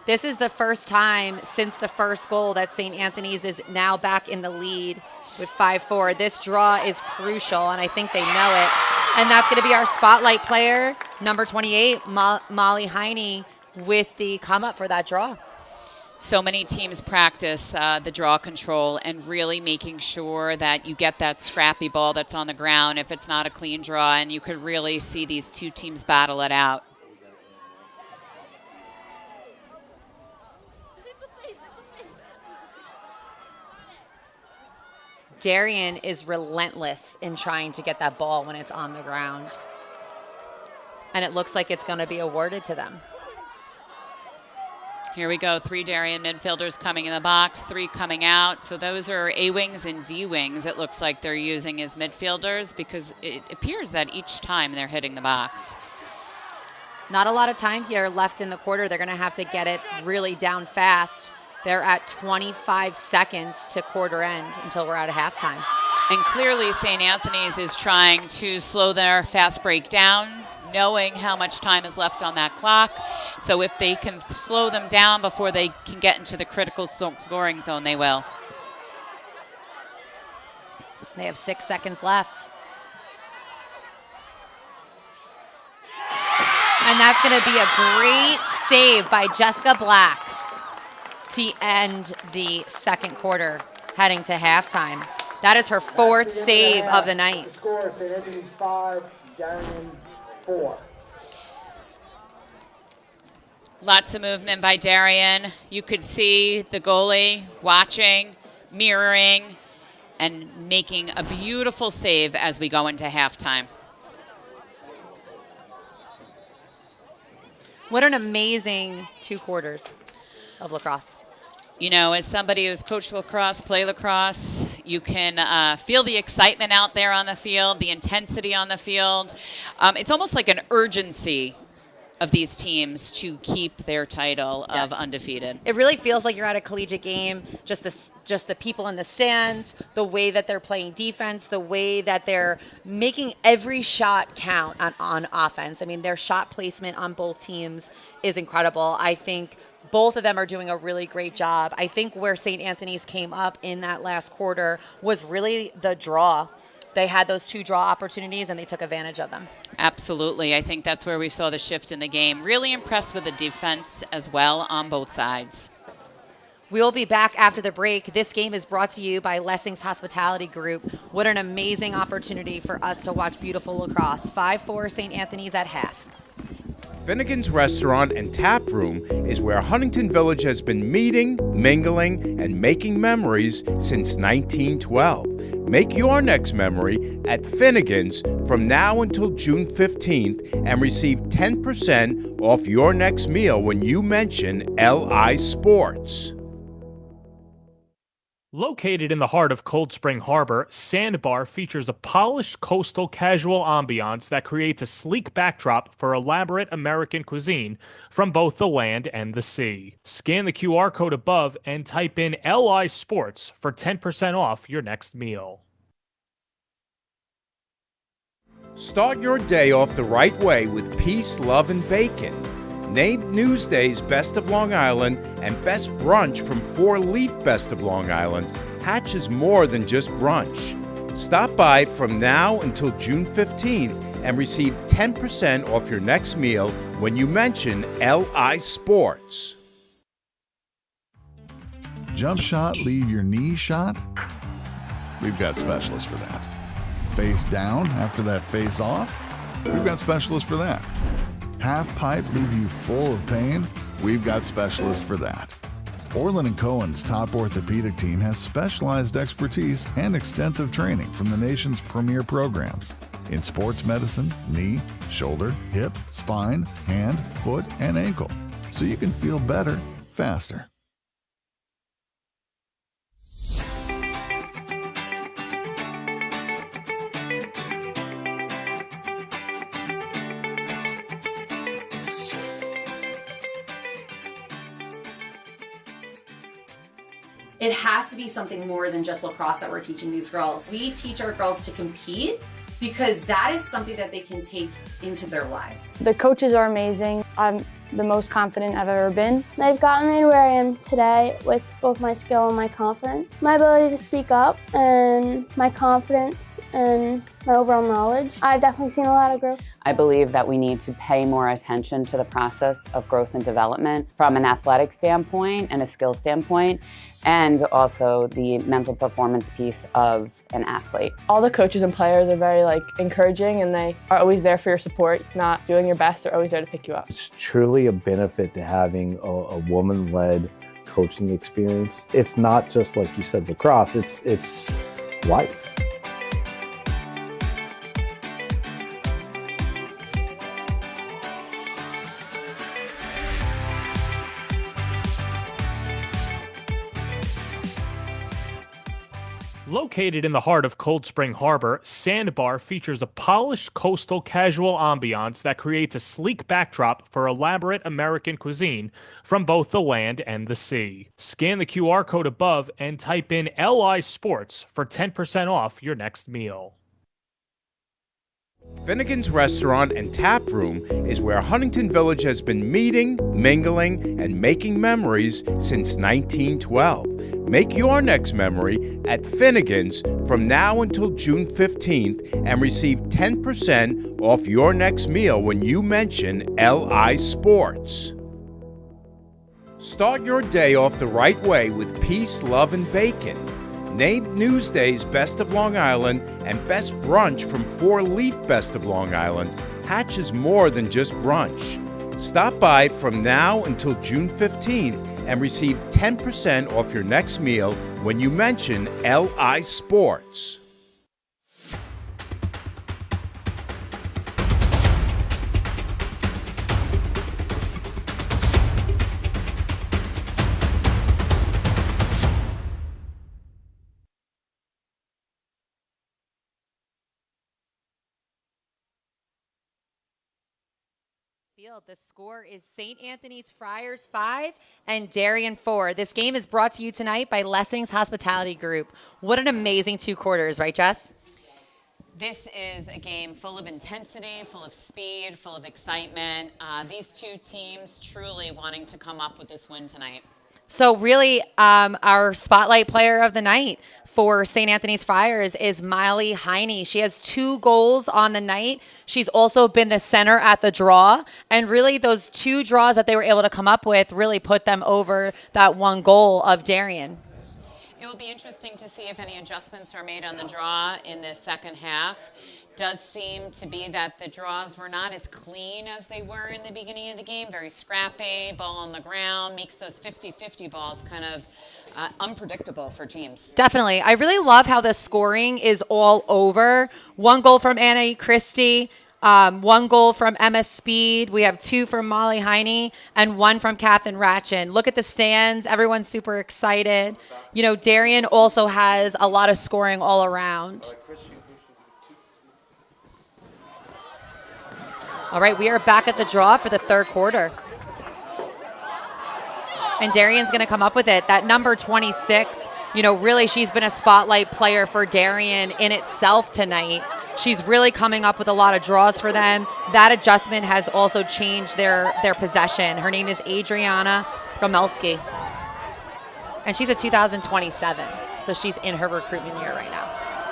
This is the first time since the first goal that St. Anthony's is now back in the lead with 5-4. This draw is crucial, and I think they know it. And that's going to be our spotlight player, number 28, Molly Heine, with the come up for that draw. So many teams practice the draw control and really making sure that you get that scrappy ball that's on the ground if it's not a clean draw, and you could really see these two teams battle it out. Darien is relentless in trying to get that ball when it's on the ground. and it looks like it's going to be awarded to them. Here we go. 3 Darien midfielders coming in the box, 3 coming out. So those are A-wings and D-wings, it looks like they're using as midfielders, because it appears that each time they're hitting the box. Not a lot of time here left in the quarter. They're going to have to get it really down fast. They're at 25 seconds to quarter end until we're out of halftime. And clearly St. Anthony's is trying to slow their fast break down, knowing how much time is left on that clock. So if they can slow them down before they can get into the critical scoring zone, they will. They have 6 seconds left. And that's going to be a great save by Jessica Black to end the second quarter, heading to halftime. That is her 4th save of the night. Score, St. Anthony's 5, Darien 4. Lots of movement by Darien. You could see the goalie watching, mirroring, and making a beautiful save as we go into halftime. What an amazing 2 quarters of lacrosse. You know, as somebody who's coached lacrosse, play lacrosse, you can feel the excitement out there on the field, the intensity on the field. It's almost like an urgency of these teams to keep their title of undefeated. It really feels like you're at a collegiate game. Just the people in the stands, the way that they're playing defense, the way that they're making every shot count on offense. I mean, their shot placement on both teams is incredible. I think both of them are doing a really great job. I think where St. Anthony's came up in that last quarter was really the draw. They had those 2 draw opportunities, and they took advantage of them. Absolutely. I think that's where we saw the shift in the game. Really impressed with the defense as well on both sides. We will be back after the break. This game is brought to you by Lessing's Hospitality Group. What an amazing opportunity for us to watch beautiful lacrosse. 5-4 St. Anthony's at half. Finnegan's Restaurant and Tap Room is where Huntington Village has been meeting, mingling, and making memories since 1912. Make your next memory at Finnegan's from now until June 15th and receive 10% off your next meal when you mention LI Sports. Located in the heart of Cold Spring Harbor, Sandbar features a polished coastal casual ambiance that creates a sleek backdrop for elaborate American cuisine from both the land and the sea. Scan the QR code above and type in LI Sports for 10% off your next meal. Start your day off the right way with peace, love, and bacon. Named Newsday's Best of Long Island and Best Brunch from 4 Leaf Best of Long Island, Hatch is more than just brunch. Stop by from now until June 15th and receive 10% off your next meal when you mention LI Sports. Jump shot, leave your knee shot? We've got specialists for that. Face down after that face off? We've got specialists for that. Half pipe leave you full of pain? We've got specialists for that. Orland & Cohen's top orthopedic team has specialized expertise and extensive training from the nation's premier programs in sports medicine, knee, shoulder, hip, spine, hand, foot, and ankle, so you can feel better, faster. It has to be something more than just lacrosse that we're teaching these girls. We teach our girls to compete because that is something that they can take into their lives. The coaches are amazing. I'm the most confident I've ever been. They've gotten me to where I am today with both my skill and my confidence. My ability to speak up and my confidence and my overall knowledge. I've definitely seen a lot of growth. I believe that we need to pay more attention to the process of growth and development from an athletic standpoint and a skill standpoint, and also the mental performance piece of an athlete. All the coaches and players are very encouraging, and they are always there for your support. Not doing your best, they're always there to pick you up. It's truly a benefit to having a woman-led coaching experience. It's not just, like you said, lacrosse, it's life. Located in the heart of Cold Spring Harbor, Sandbar features a polished coastal casual ambiance that creates a sleek backdrop for elaborate American cuisine from both the land and the sea. Scan the QR code above and type in LI Sports for 10% off your next meal. Finnegan's Restaurant and Tap Room is where Huntington Village has been meeting, mingling, and making memories since 1912. Make your next memory at Finnegan's from now until June 15th and receive 10% off your next meal when you mention LI Sports. Start your day off the right way with peace, love, and bacon. Named Newsday's Best of Long Island and Best Brunch from 4-Leaf Best of Long Island, Hatch is more than just brunch. Stop by from now until June 15th and receive 10% off your next meal when you mention LI Sports. The score is St. Anthony's Friars 5 and Darien 4. This game is brought to you tonight by Lessing's Hospitality Group. What an amazing 2 quarters, right, Jess? This is a game full of intensity, full of speed, full of excitement. These 2 teams truly wanting to come up with this win tonight. So really, our spotlight player of the night for St. Anthony's Friars is Molly Heine. She has 2 goals on the night. She's also been the center at the draw. And really, those 2 draws that they were able to come up with really put them over that 1 goal of Darien. It will be interesting to see if any adjustments are made on the draw in the second half. Does seem to be that the draws were not as clean as they were in the beginning of the game. Very scrappy, ball on the ground, makes those 50-50 balls kind of unpredictable for teams. Definitely. I really love how the scoring is all over. 1 goal from Anna Christie, 1 goal from Emma Speed. We have 2 from Molly Heine and 1 from Katherine Ratchin. Look at the stands. Everyone's super excited. You know, Darien also has a lot of scoring all around. All right, we are back at the draw for the 3rd quarter. And Darien's going to come up with it. That number 26, you know, really she's been a spotlight player for Darien in itself tonight. She's really coming up with a lot of draws for them. That adjustment has also changed their possession. Her name is Adriana Romelski. And she's a 2027, so she's in her recruitment year right now.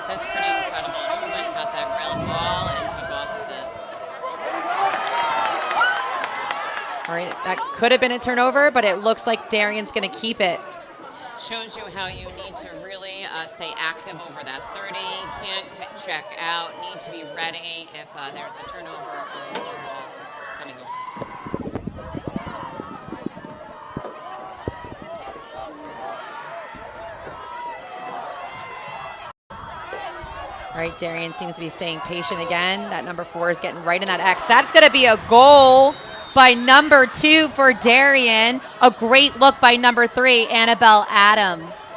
That's pretty incredible. She went and got that ground ball and took off with it. All right, that could have been a turnover, but it looks like Darien's going to keep it. Shows you how you need to really stay active over that 30. Can't check out. Need to be ready if there's a turnover or a low ball coming over. All right, Darien seems to be staying patient again. That number 4 is getting right in that X. That's going to be a goal by number 2 for Darien. A great look by number 3, Annabelle Adams.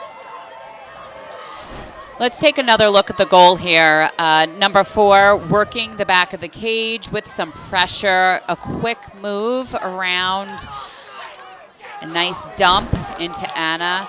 Let's take another look at the goal here. Number 4, working the back of the cage with some pressure. A quick move around. A nice dump into Anna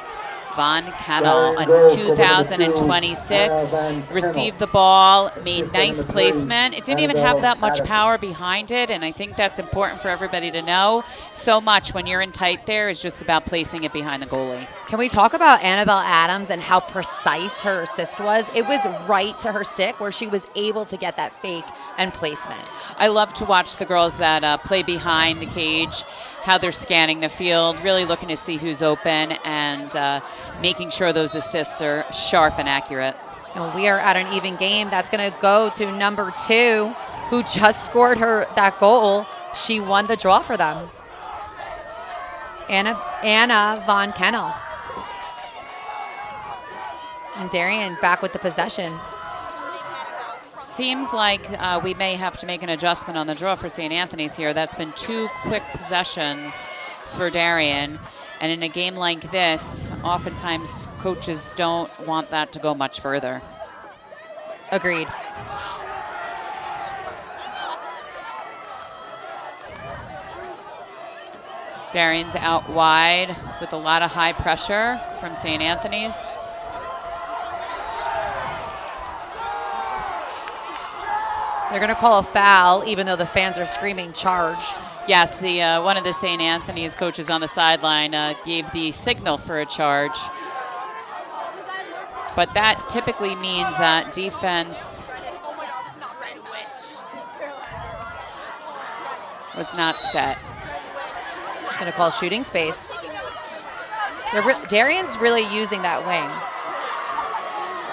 Von Kennel on 2026. Received the ball, made nice placement. It didn't even have that much power behind it, and I think that's important for everybody to know. So much when you're in tight there is just about placing it behind the goalie. Can we talk about Annabelle Adams and how precise her assist was? It was right to her stick where she was able to get that fake and placement. I love to watch the girls that play behind the cage, how they're scanning the field, really looking to see who's open and making sure those assists are sharp and accurate. And we are at an even game. That's going to go to number 2, who just scored that goal. She won the draw for them. Anna Von Kennel. And Darien back with the possession. Seems like we may have to make an adjustment on the draw for St. Anthony's here. That's been 2 quick possessions for Darien. And in a game like this, oftentimes coaches don't want that to go much further. Agreed. Darien's out wide with a lot of high pressure from St. Anthony's. They're going to call a foul, even though the fans are screaming charge. Yes, the one of the St. Anthony's coaches on the sideline gave the signal for a charge. But that typically means that defense was not set. It's going to call shooting space. Darien's really using that wing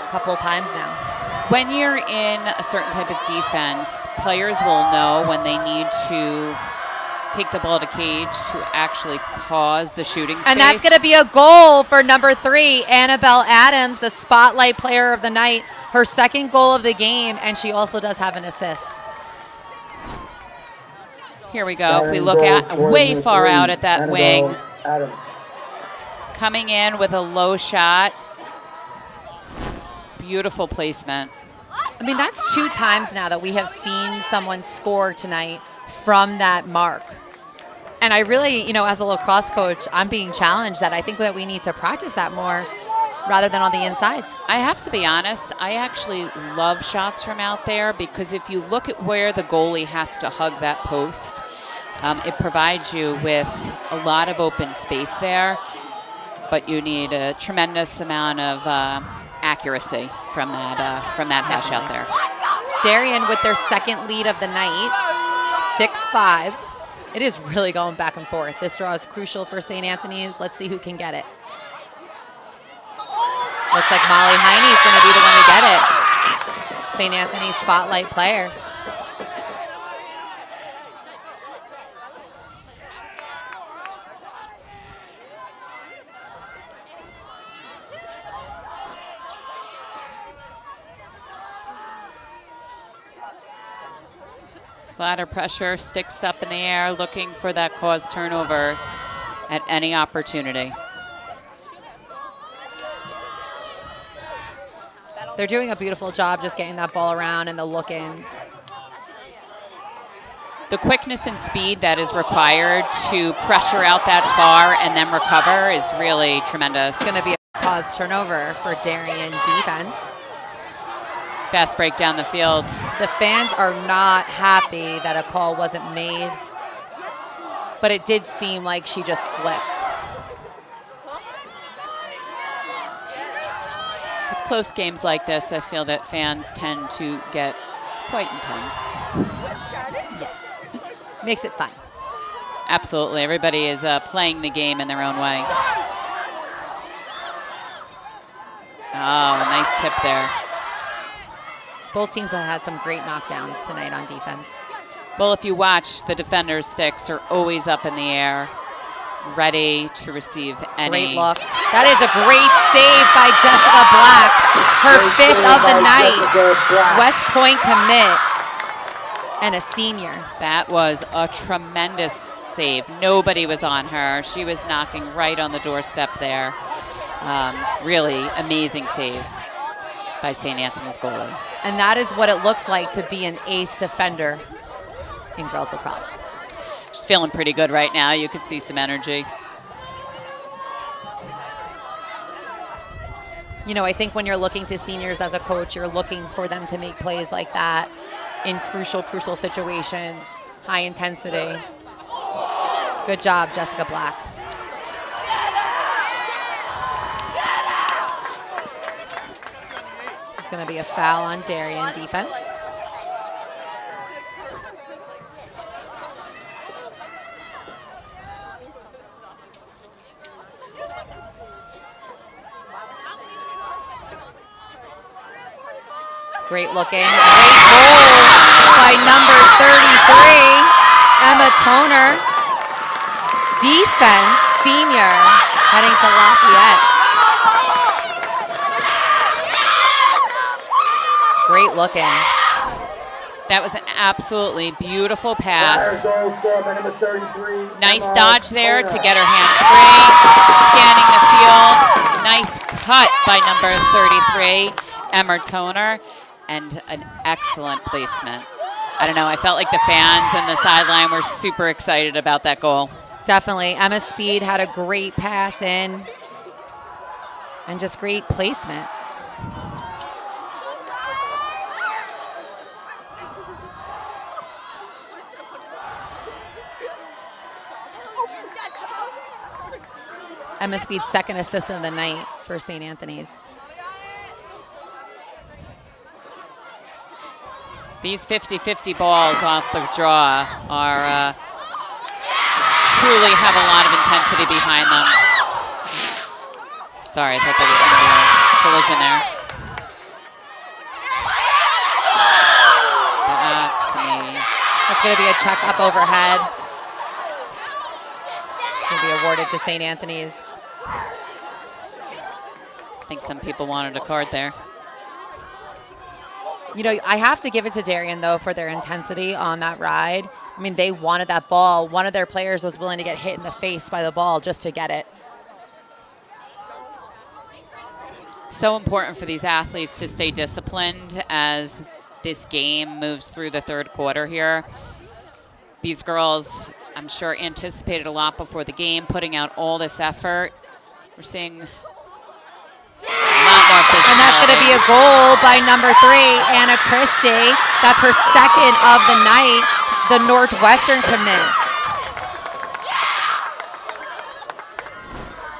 a couple of times now. When you're in a certain type of defense, players will know when they need to take the ball to cage to actually cause the shooting space. And that's going to be a goal for number 3, Annabelle Adams, the spotlight player of the night. Her second goal of the game, and she also does have an assist. Here we go. If we look at way far out at that wing. Coming in with a low shot. Beautiful placement. I mean, that's 2 times now that we have seen someone score tonight from that mark. And I really, as a lacrosse coach, I'm being challenged that I think that we need to practice that more rather than on the insides. I have to be honest, I actually love shots from out there because if you look at where the goalie has to hug that post, it provides you with a lot of open space there, but you need a tremendous amount of accuracy from that hash out there. Darien with their second lead of the night, 6-5. It is really going back and forth. This draw is crucial for St. Anthony's. Let's see who can get it. Looks like Molly Heine is going to be the one to get it. St. Anthony's spotlight player. Ladder pressure, sticks up in the air, looking for that cause turnover at any opportunity. They're doing a beautiful job just getting that ball around and the look-ins. The quickness and speed that is required to pressure out that far and then recover is really tremendous. It's going to be a cause turnover for Darien defense. Fast break down the field. The fans are not happy that a call wasn't made, but it did seem like she just slipped. With close games like this, I feel that fans tend to get quite intense. Yes. Makes it fun. Absolutely. Everybody is playing the game in their own way. Oh, a nice tip there. Both teams have had some great knockdowns tonight on defense. Well, if you watch, the defenders' sticks are always up in the air, ready to receive any. Great look. That is a great save by Jessica Black. Her 5th of the night. West Point commit and a senior. That was a tremendous save. Nobody was on her. She was knocking right on the doorstep there. Really amazing save by St. Anthony's goalie. And that is what it looks like to be an 8th defender in girls lacrosse. She's feeling pretty good right now. You can see some energy. I think when you're looking to seniors as a coach, you're looking for them to make plays like that in crucial situations, high intensity. Good job, Jessica Black. It's going to be a foul on Darien defense. Great looking, great goal by number 33, Emma Toner. Defense, senior, heading to Lafayette. Great looking. That was an absolutely beautiful pass. Goal scored by number 33. Nice Emma dodge there to Toner. get her hands free. Scanning the field. Nice cut by number 33, Emma Toner, and an excellent placement. I don't know, I felt like the fans and the sideline were super excited about that goal. Definitely. Emma Speed had a great pass in and just great placement. Emma Speed's second assist of the night for St. Anthony's. These 50-50 balls off the draw are truly have a lot of intensity behind them. Sorry, I thought there was going to be a collision there. That, to me, That's going to be a check up overhead. It's going to be awarded to St. Anthony's. I think some people wanted a card there. You know, I have to give it to Darien, though, for their intensity on that ride. I mean, they wanted that ball. One of their players was willing to get hit in the face by the ball just to get it. So important for these athletes to stay disciplined as this game moves through the third quarter here. These girls, I'm sure, anticipated a lot before the game, putting out all this effort. We're seeing a lot more physicality. And that's going to be a goal by number 3, Anna Christie. That's her second of the night, the Northwestern commit.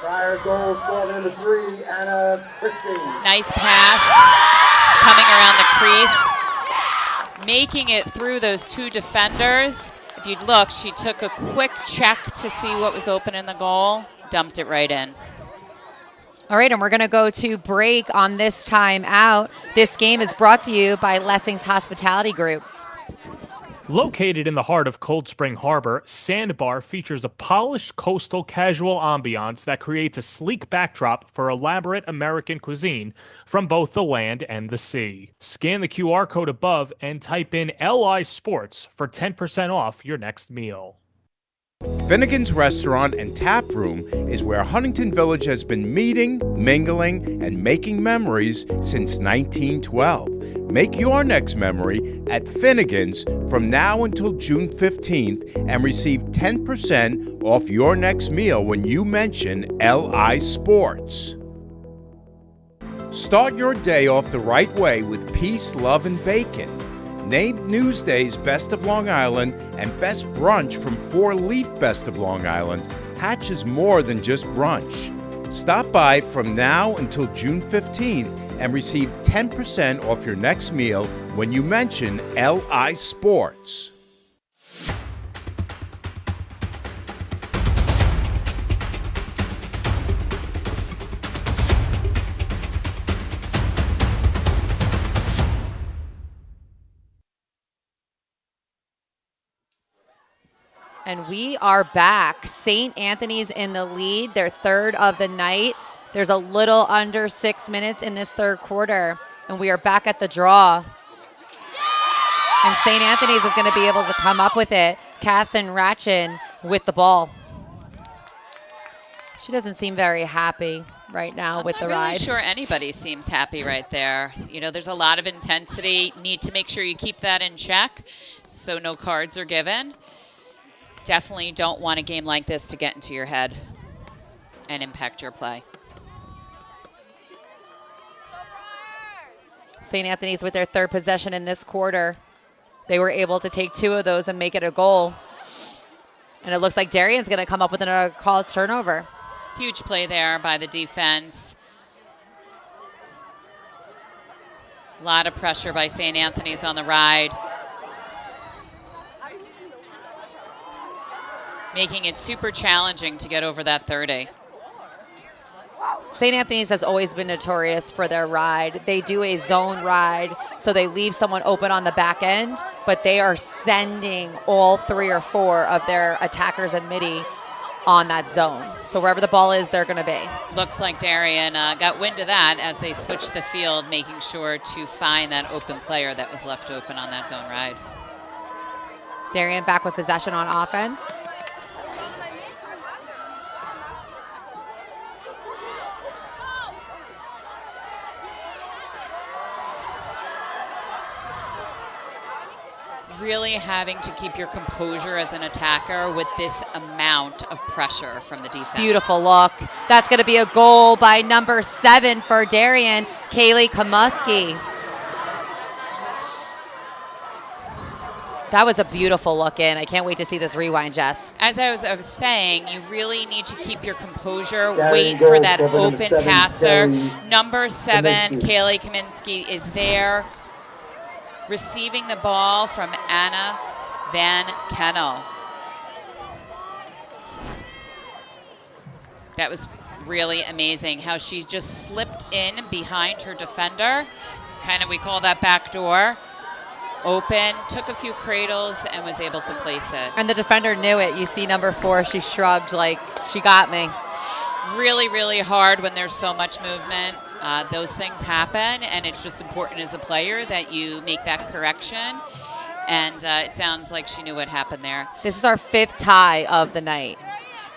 Prior goal scored by number 3, Anna Christie. Nice pass coming around the crease, making it through those two defenders. If you'd look, she took a quick check to see what was open in the goal, dumped it right in. All right, and we're going to go to break on this time out. This game is brought to you by Lessing's Hospitality Group. Located in the heart of Cold Spring Harbor, Sandbar features a polished coastal casual ambiance that creates a sleek backdrop for elaborate American cuisine from both the land and the sea. Scan the QR code above and type in LI Sports for 10% off your next meal. Finnegan's Restaurant and Tap Room is where Huntington Village has been meeting, mingling, and making memories since 1912. Make your next memory at Finnegan's from now until June 15th and receive 10% off your next meal when you mention LI Sports. Start your day off the right way with peace, love, and bacon. Named Newsday's Best of Long Island and Best Brunch from 4 Leaf Best of Long Island, Hatch is more than just brunch. Stop by from now until June 15th and receive 10% off your next meal when you mention LI Sports. And we are back. St. Anthony's in the lead, their third of the night. There's a little under 6 minutes in this third quarter, and we are back at the draw. And St. Anthony's is going to be able to come up with it. Kathen Ratchin with the ball. She doesn't seem very happy right now with the ride. I'm not really sure anybody seems happy right there. You know, there's a lot of intensity. Need to make sure you keep that in check so no cards are given. Definitely don't want a game like this to get into your head and impact your play. St. Anthony's with their third possession in this quarter. They were able to take 2 of those and make it a goal. And it looks like Darien's going to come up with another cause turnover. Huge play there by the defense. A lot of pressure by St. Anthony's on the ride. Making it super challenging to get over that 30. St. Anthony's has always been notorious for their ride. They do a zone ride, so they leave someone open on the back end, but they are sending all 3 or 4 of their attackers and midi on that zone. So wherever the ball is, they're going to be. Looks like Darien got wind of that as they switched the field, making sure to find that open player that was left open on that zone ride. Darien back with possession on offense. Really having to keep your composure as an attacker with this amount of pressure from the defense. Beautiful look. That's going to be a goal by number 7 for Darien, Kaylee Kamuski. That was a beautiful look in. I can't wait to see this rewind, Jess. As I was saying, you really need to keep your composure, wait for that open passer. Number 7, Kaylee Kaminski, is there, receiving the ball from Anna Van Kennel. That was really amazing how she just slipped in behind her defender. Kind of, we call that back door. Open, took a few cradles, and was able to place it. And the defender knew it. You see number 4, she shrugged like, she got me. Really, really hard when there's so much movement. Those things happen, and it's just important as a player that you make that correction. And it sounds like she knew what happened there. This is our 5th tie of the night.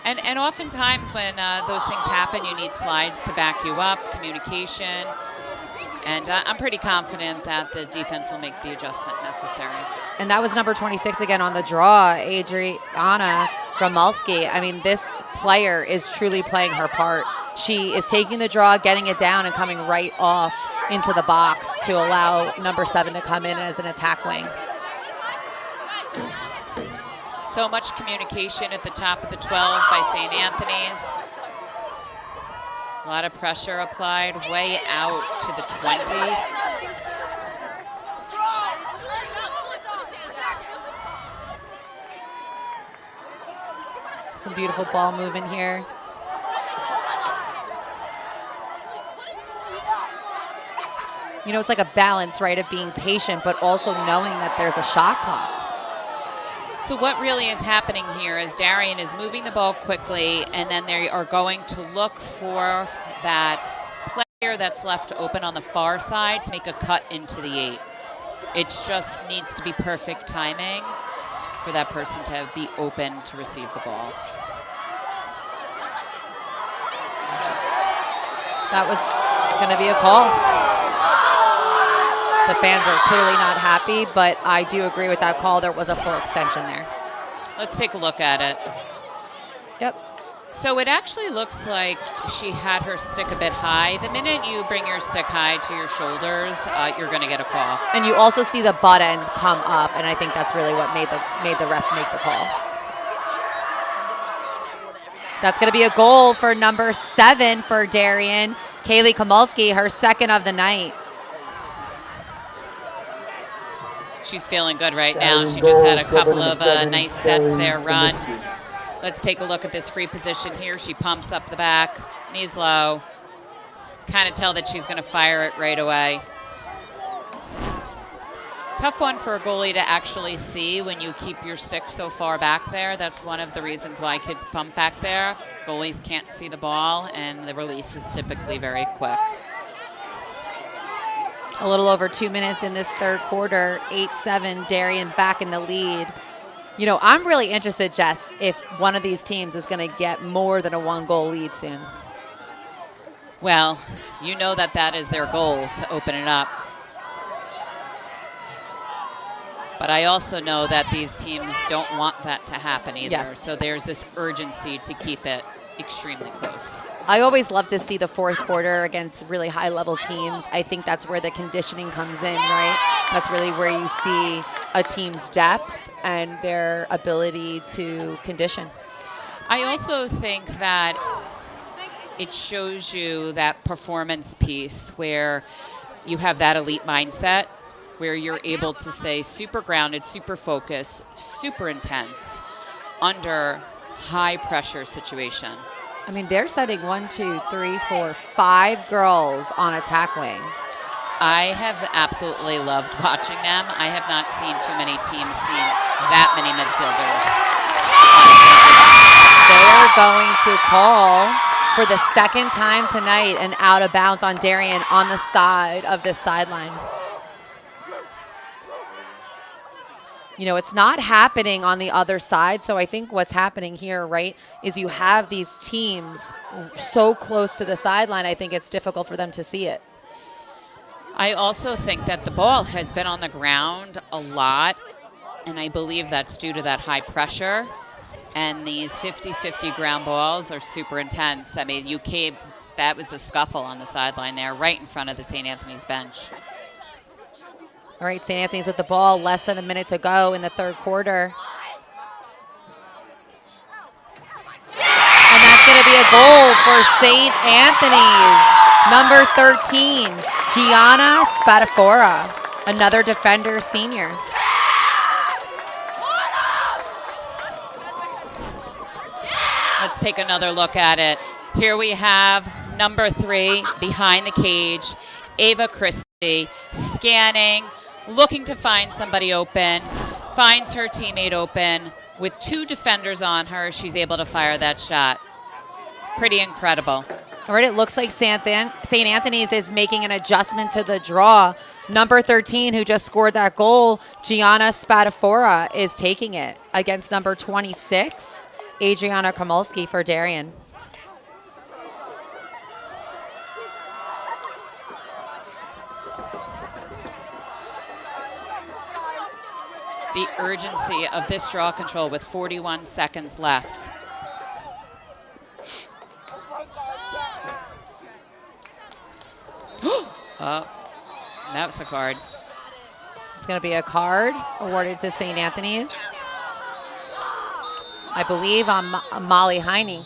And oftentimes when those things happen, you need slides to back you up, communication. And I'm pretty confident that the defense will make the adjustment necessary. And that was number 26 again on the draw, Adriana Gromulski. I mean, this player is truly playing her part. She is taking the draw, getting it down, and coming right off into the box to allow number 7 to come in as an attack wing. So much communication at the top of the 12 by St. Anthony's. A lot of pressure applied, way out to the 20. Some beautiful ball movement here. You know, it's like a balance, right, of being patient, but also knowing that there's a shot clock. So what really is happening here is Darien is moving the ball quickly, and then they are going to look for that player that's left open on the far side to make a cut into the 8. It just needs to be perfect timing for that person to be open to receive the ball. That was going to be a call. The fans are clearly not happy, but I do agree with that call. There was a full extension there. Let's take a look at it. Yep. So it actually looks like she had her stick a bit high. The minute you bring your stick high to your shoulders, you're going to get a call. And you also see the butt end come up, and I think that's really what made the ref make the call. That's going to be a goal for number 7 for Darien, Kaylee Kamulski, her 2nd of the night. She's feeling good right now. She just had a couple of nice sets there run. Let's take a look at this free position here. She pumps up the back, knees low. Kind of tell that she's going to fire it right away. Tough one for a goalie to actually see when you keep your stick so far back there. That's one of the reasons why kids pump back there. Goalies can't see the ball, and the release is typically very quick. A little over 2 minutes in this 3rd quarter, 8-7, Darien back in the lead. You know, I'm really interested, Jess, if one of these teams is going to get more than a 1-goal lead soon. Well, you know that is their goal, to open it up. But I also know that these teams don't want that to happen either. Yes. So there's this urgency to keep it extremely close. I always love to see the 4th quarter against really high-level teams. I think that's where the conditioning comes in, right? That's really where you see a team's depth and their ability to condition. I also think that it shows you that performance piece where you have that elite mindset, where you're able to say super grounded, super focused, super intense under high pressure situation. I mean, they're setting 1, 2, 3, 4, 5 girls on attack wing. I have absolutely loved watching them. I have not seen too many teams see that many midfielders. They are going to call for the second time tonight and out of bounds on Darien on the side of this sideline. You know, it's not happening on the other side. So I think what's happening here, right, is you have these teams so close to the sideline, I think it's difficult for them to see it. I also think that the ball has been on the ground a lot, and I believe that's due to that high pressure. And these 50-50 ground balls are super intense. I mean, that was a scuffle on the sideline there, right in front of the St. Anthony's bench. All right, St. Anthony's with the ball, less than a minute to go in the third quarter. And that's going to be a goal for St. Anthony's. Number 13, Gianna Spadafora, another defender senior. Let's take another look at it. Here we have number 3 behind the cage, Ava Christie, scanning, looking to find somebody open, finds her teammate open. With 2 defenders on her, she's able to fire that shot. Pretty incredible. All right, it looks like St. Anthony's is making an adjustment to the draw. Number 13, who just scored that goal, Gianna Spadafora, is taking it against number 26, Adriana Komolski for Darien. The urgency of this draw control with 41 seconds left. Oh, that was a card. It's going to be a card awarded to St. Anthony's. I believe on Molly Heine.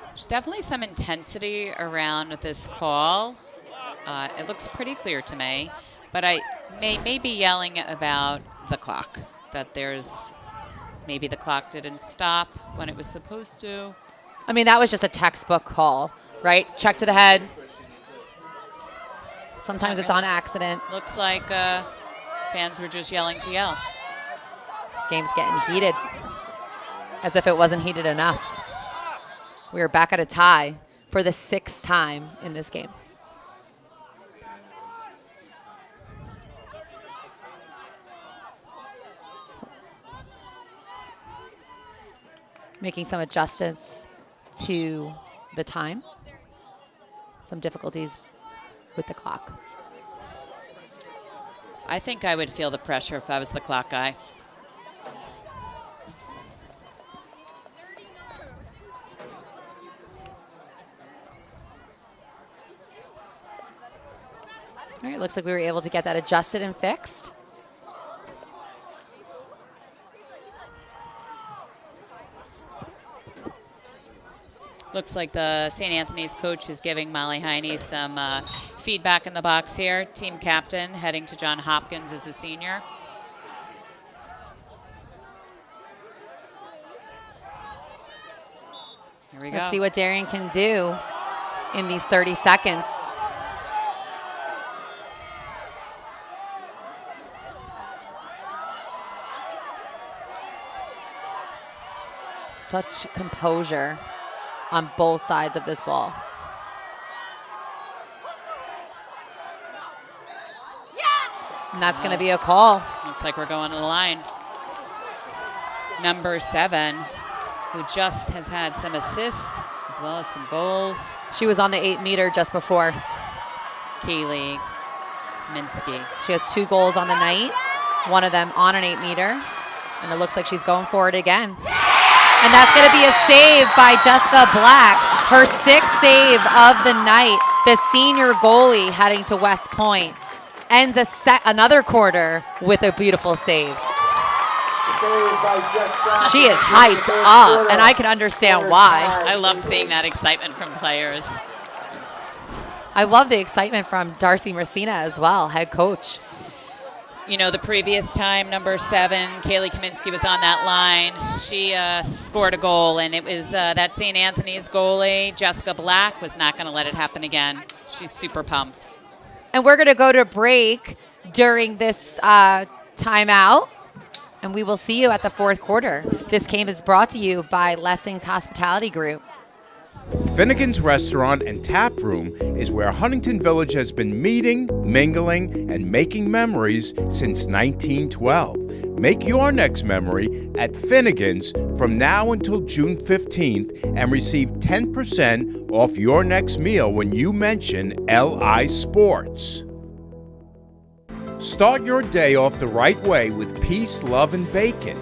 There's definitely some intensity around this call. It looks pretty clear to me, but I may be yelling about the clock, that there's maybe the clock didn't stop when it was supposed to. I mean, that was just a textbook call, right? Check to the head. Sometimes it's on accident. Looks like fans were just yelling to yell. This game's getting heated, as if it wasn't heated enough. We are back at a tie for the 6th time in this game. Making some adjustments to the time. Some difficulties with the clock. I think I would feel the pressure if I was the clock guy. All right, looks like we were able to get that adjusted and fixed. Looks like the St. Anthony's coach is giving Molly Heine some feedback in the box here. Team captain heading to John Hopkins as a senior. Here we go. Let's see what Darien can do in these 30 seconds. Such composure on both sides of this ball. And that's going to be a call. Looks like we're going to the line. Number 7, who just has had some assists as well as some goals. She was on the 8-meter just before. Kaylee Minsky. She has 2 goals on the night, one of them on an 8-meter. And it looks like she's going for it again. And that's going to be a save by Jessica Black. Her 6th save of the night. The senior goalie heading to West Point ends another quarter with a beautiful save. She is hyped up, and I can understand why. I love seeing that excitement from players. I love the excitement from Darcy Messina as well, head coach. You know, the previous time, number 7, Kaylee Kaminsky was on that line. She scored a goal, and it was that St. Anthony's goalie, Jessica Black, was not going to let it happen again. She's super pumped. And we're going to go to break during this timeout, and we will see you at the fourth quarter. This game is brought to you by Lessing's Hospitality Group. Finnegan's Restaurant and Tap Room is where Huntington Village has been meeting, mingling, and making memories since 1912. Make your next memory at Finnegan's from now until June 15th and receive 10% off your next meal when you mention LI Sports. Start your day off the right way with peace, love, and bacon.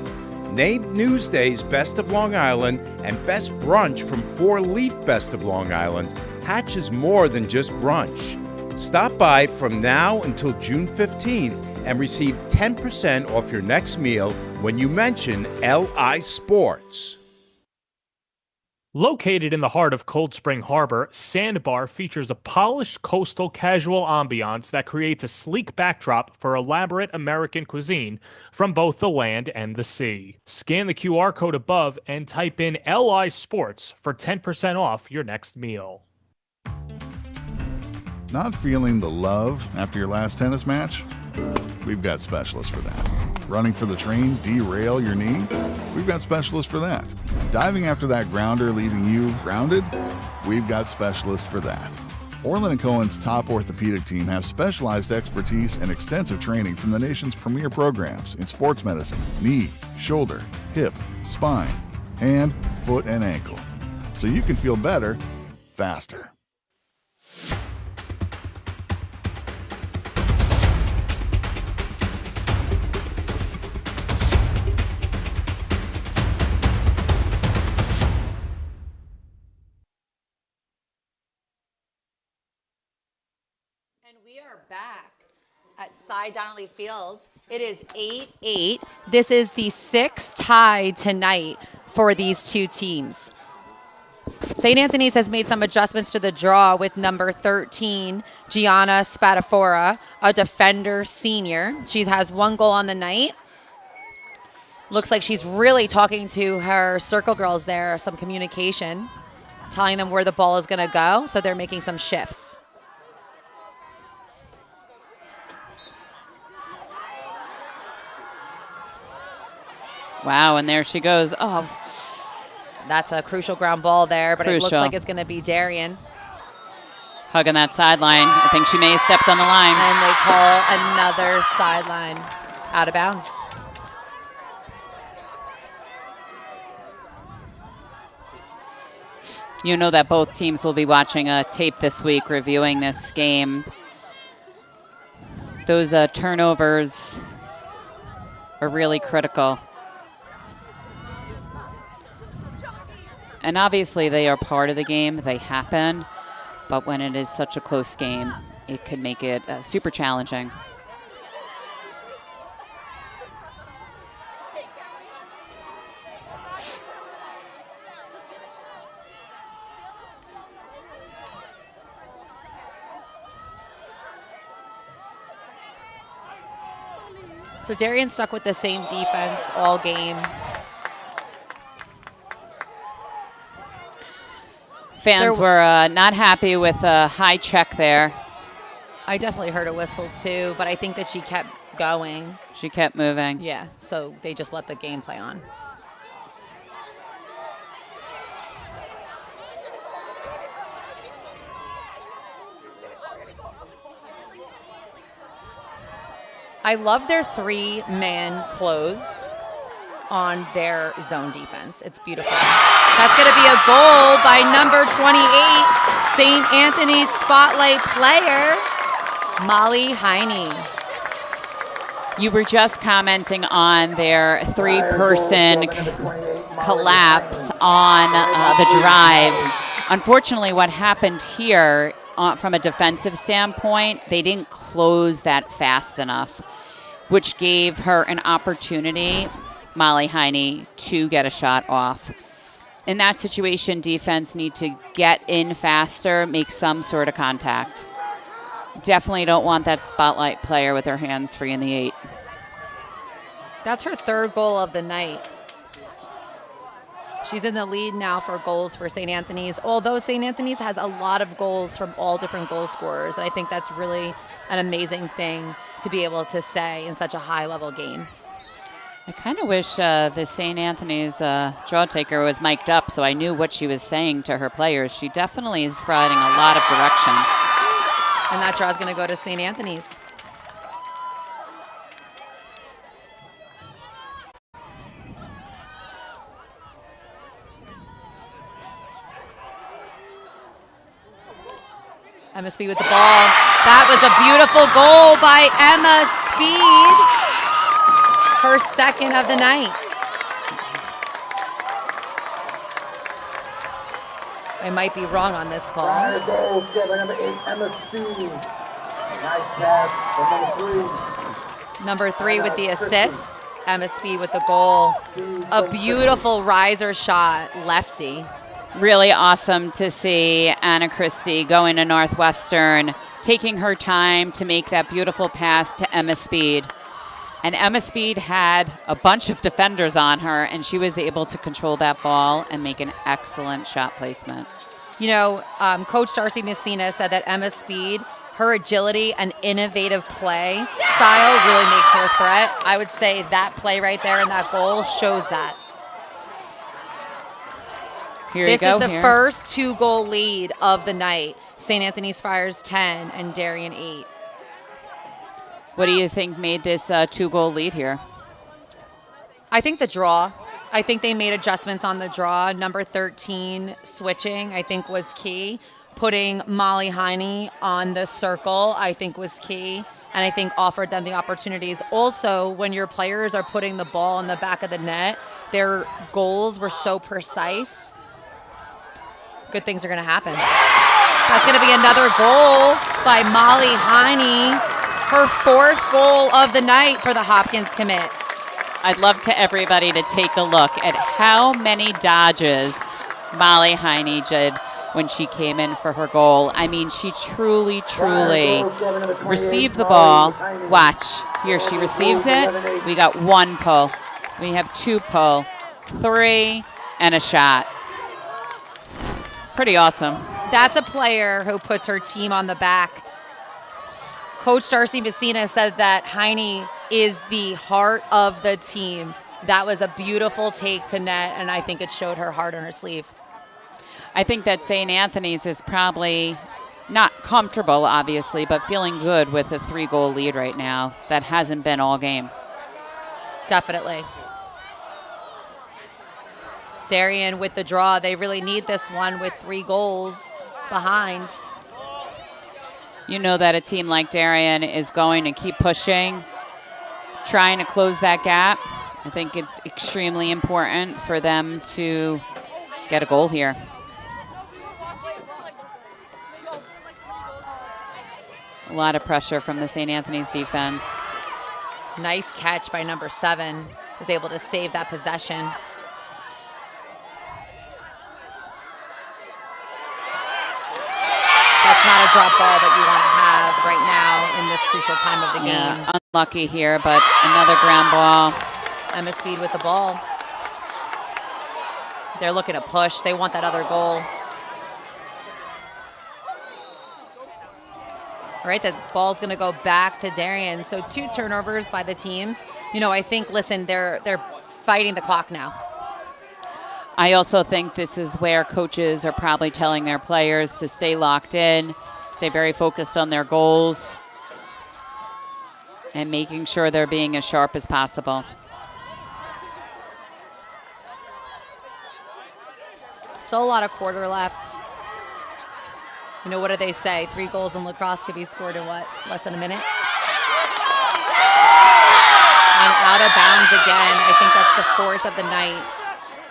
Named Newsday's Best of Long Island and Best Brunch from 4-Leaf Best of Long Island, Hatch is more than just brunch. Stop by from now until June 15th and receive 10% off your next meal when you mention LI Sports. Located in the heart of Cold Spring Harbor, Sandbar features a polished coastal casual ambiance that creates a sleek backdrop for elaborate American cuisine from both the land and the sea. Scan the QR code above and type in LI Sports for 10% off your next meal. Not feeling the love after your last tennis match? We've got specialists for that. Running for the train, derail your knee? We've got specialists for that. Diving after that grounder, leaving you grounded? We've got specialists for that. Orland & Cohen's top orthopedic team has specialized expertise and extensive training from the nation's premier programs in sports medicine, knee, shoulder, hip, spine, hand, foot, and ankle. So you can feel better, faster. We are back at Cy Donnelly Field. It is 8-8. This is the sixth tie tonight for these two teams. St. Anthony's has made some adjustments to the draw with number 13, Gianna Spadafora, a defender senior. She has 1 goal on the night. Looks like she's really talking to her circle girls there, some communication, telling them where the ball is going to go, so they're making some shifts. Wow, and there she goes. Oh, that's a crucial ground ball there, but it looks like it's going to be Darien. Hugging that sideline. I think she may have stepped on the line. And they call another sideline out of bounds. You know that both teams will be watching a tape this week, reviewing this game. Those turnovers are really critical. And obviously they are part of the game. They happen. But when it is such a close game, it could make it super challenging. So Darien stuck with the same defense all game. Fans were not happy with a high check there. I definitely heard a whistle too, but I think that she kept going. She kept moving. Yeah, so they just let the game play on. I love their 3-man close on their zone defense. It's beautiful. That's going to be a goal by number 28, St. Anthony's spotlight player, Molly Heine. You were just commenting on their 3-person collapse on the drive. Unfortunately, what happened here from a defensive standpoint, they didn't close that fast enough, which gave her an opportunity, Molly Heine, to get a shot off. In that situation, defense need to get in faster, make some sort of contact. Definitely don't want that spotlight player with her hands free in the 8. That's her 3rd goal of the night. She's in the lead now for goals for St. Anthony's, although St. Anthony's has a lot of goals from all different goal scorers. And I think that's really an amazing thing to be able to say in such a high-level game. I kind of wish the St. Anthony's draw taker was mic'd up so I knew what she was saying to her players. She definitely is providing a lot of direction. And that draw is going to go to St. Anthony's. Emma Speed with the ball. That was a beautiful goal by Emma Speed. Her second of the night. I might be wrong on this call. Goal scored by number 8, Emma Speed. Nice pass for Number 3 with the assist. Emma Speed with the goal. A beautiful riser shot, lefty. Really awesome to see Anna Christie going to Northwestern, taking her time to make that beautiful pass to Emma Speed. And Emma Speed had a bunch of defenders on her, and she was able to control that ball and make an excellent shot placement. You know, Coach Darcy Messina said that Emma Speed, her agility and innovative play style really makes her a threat. I would say that play right there and that goal shows that. This is the first 2-goal lead of the night. St. Anthony's Friars 10 and Darien 8. What do you think made this 2-goal lead here? I think the draw. I think they made adjustments on the draw. Number 13 switching, I think, was key. Putting Molly Heine on the circle, I think, was key. And I think offered them the opportunities. Also, when your players are putting the ball in the back of the net, their goals were so precise. Good things are going to happen. That's going to be another goal by Molly Heine. Her 4th goal of the night for the Hopkins commit. I'd love to everybody to take a look at how many dodges Molly Heine did when she came in for her goal. I mean, she truly received the ball. Watch. Here she receives it. We got 1 pull. We have 2 pull, 3, and a shot. Pretty awesome. That's a player who puts her team on the back. Coach Darcy Messina said that Heine is the heart of the team. That was a beautiful take to net, and I think it showed her heart on her sleeve. I think that St. Anthony's is probably not comfortable, obviously, but feeling good with a 3-goal lead right now. That hasn't been all game. Definitely. Darien with the draw. They really need this one with 3 goals behind. You know that a team like Darien is going to keep pushing, trying to close that gap. I think it's extremely important for them to get a goal here. A lot of pressure from the St. Anthony's defense. Nice catch by number 7. Was able to save that possession. That's not a drop ball that you want to have right now in this crucial time of the game. Yeah, unlucky here, but another ground ball. Emma Speed with the ball. They're looking to push. They want that other goal. All right, the ball's going to go back to Darien. So 2 turnovers by the teams. You know, I think, listen, they're fighting the clock now. I also think this is where coaches are probably telling their players to stay locked in, stay very focused on their goals, and making sure they're being as sharp as possible. Still a lot of quarter left. You know, what do they say? 3 goals in lacrosse could be scored in what? Less than a minute? And out of bounds again. I think that's the 4th of the night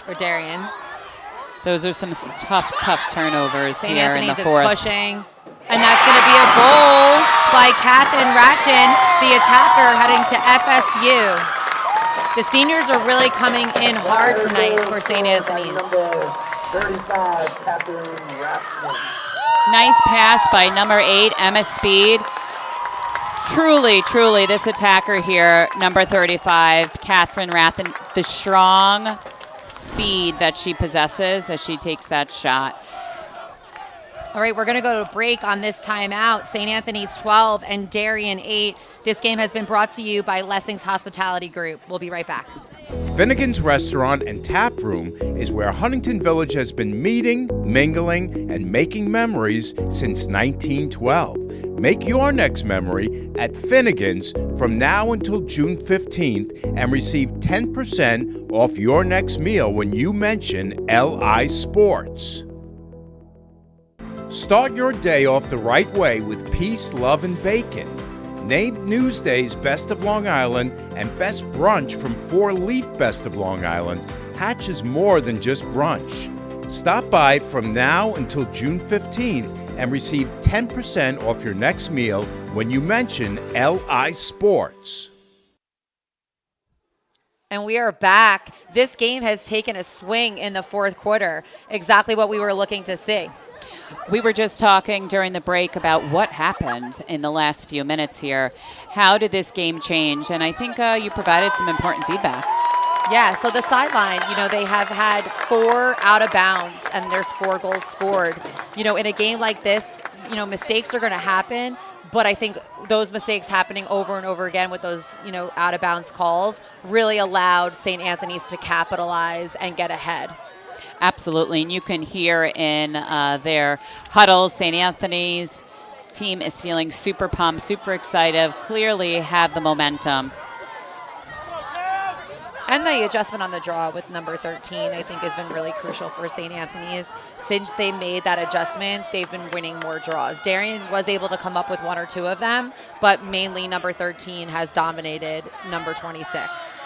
for Darien. Those are some tough turnovers here in the 4th. St. Anthony's is pushing. And that's going to be a goal by Katherine Ratchin, the attacker, heading to FSU. The seniors are really coming in hard tonight for St. Anthony's. Number 35, Katherine Ratchin. Nice pass by number 8, Emma Speed. Truly, this attacker here, number 35, Katherine Rathin, the strong speed that she possesses as she takes that shot. All right, we're going to go to break on this timeout. St. Anthony's 12 and Darien 8. This game has been brought to you by Lessing's Hospitality Group. We'll be right back. Finnegan's Restaurant and Tap Room is where Huntington Village has been meeting, mingling, and making memories since 1912. Make your next memory at Finnegan's from now until June 15th and receive 10% off your next meal when you mention LI Sports. Start your day off the right way with peace, love, and bacon. Named Newsday's Best of Long Island and Best Brunch from 4 Leaf Best of Long Island, Hatch is more than just brunch. Stop by from now until June 15th and receive 10% off your next meal when you mention LI Sports. And we are back. This game has taken a swing in the fourth quarter. Exactly what we were looking to see. We were just talking during the break about what happened in the last few minutes here. How did this game change? And I think you provided some important feedback. Yeah, so the sideline, they have had 4 out of bounds and there's 4 goals scored. In a game like this, mistakes are going to happen, but I think those mistakes happening over and over again with those, out of bounds calls really allowed St. Anthony's to capitalize and get ahead. Absolutely, and you can hear in their huddles, St. Anthony's team is feeling super pumped, super excited, clearly have the momentum. And the adjustment on the draw with number 13, I think, has been really crucial for St. Anthony's. Since they made that adjustment, they've been winning more draws. Darien was able to come up with 1 or 2 of them, but mainly number 13 has dominated number 26.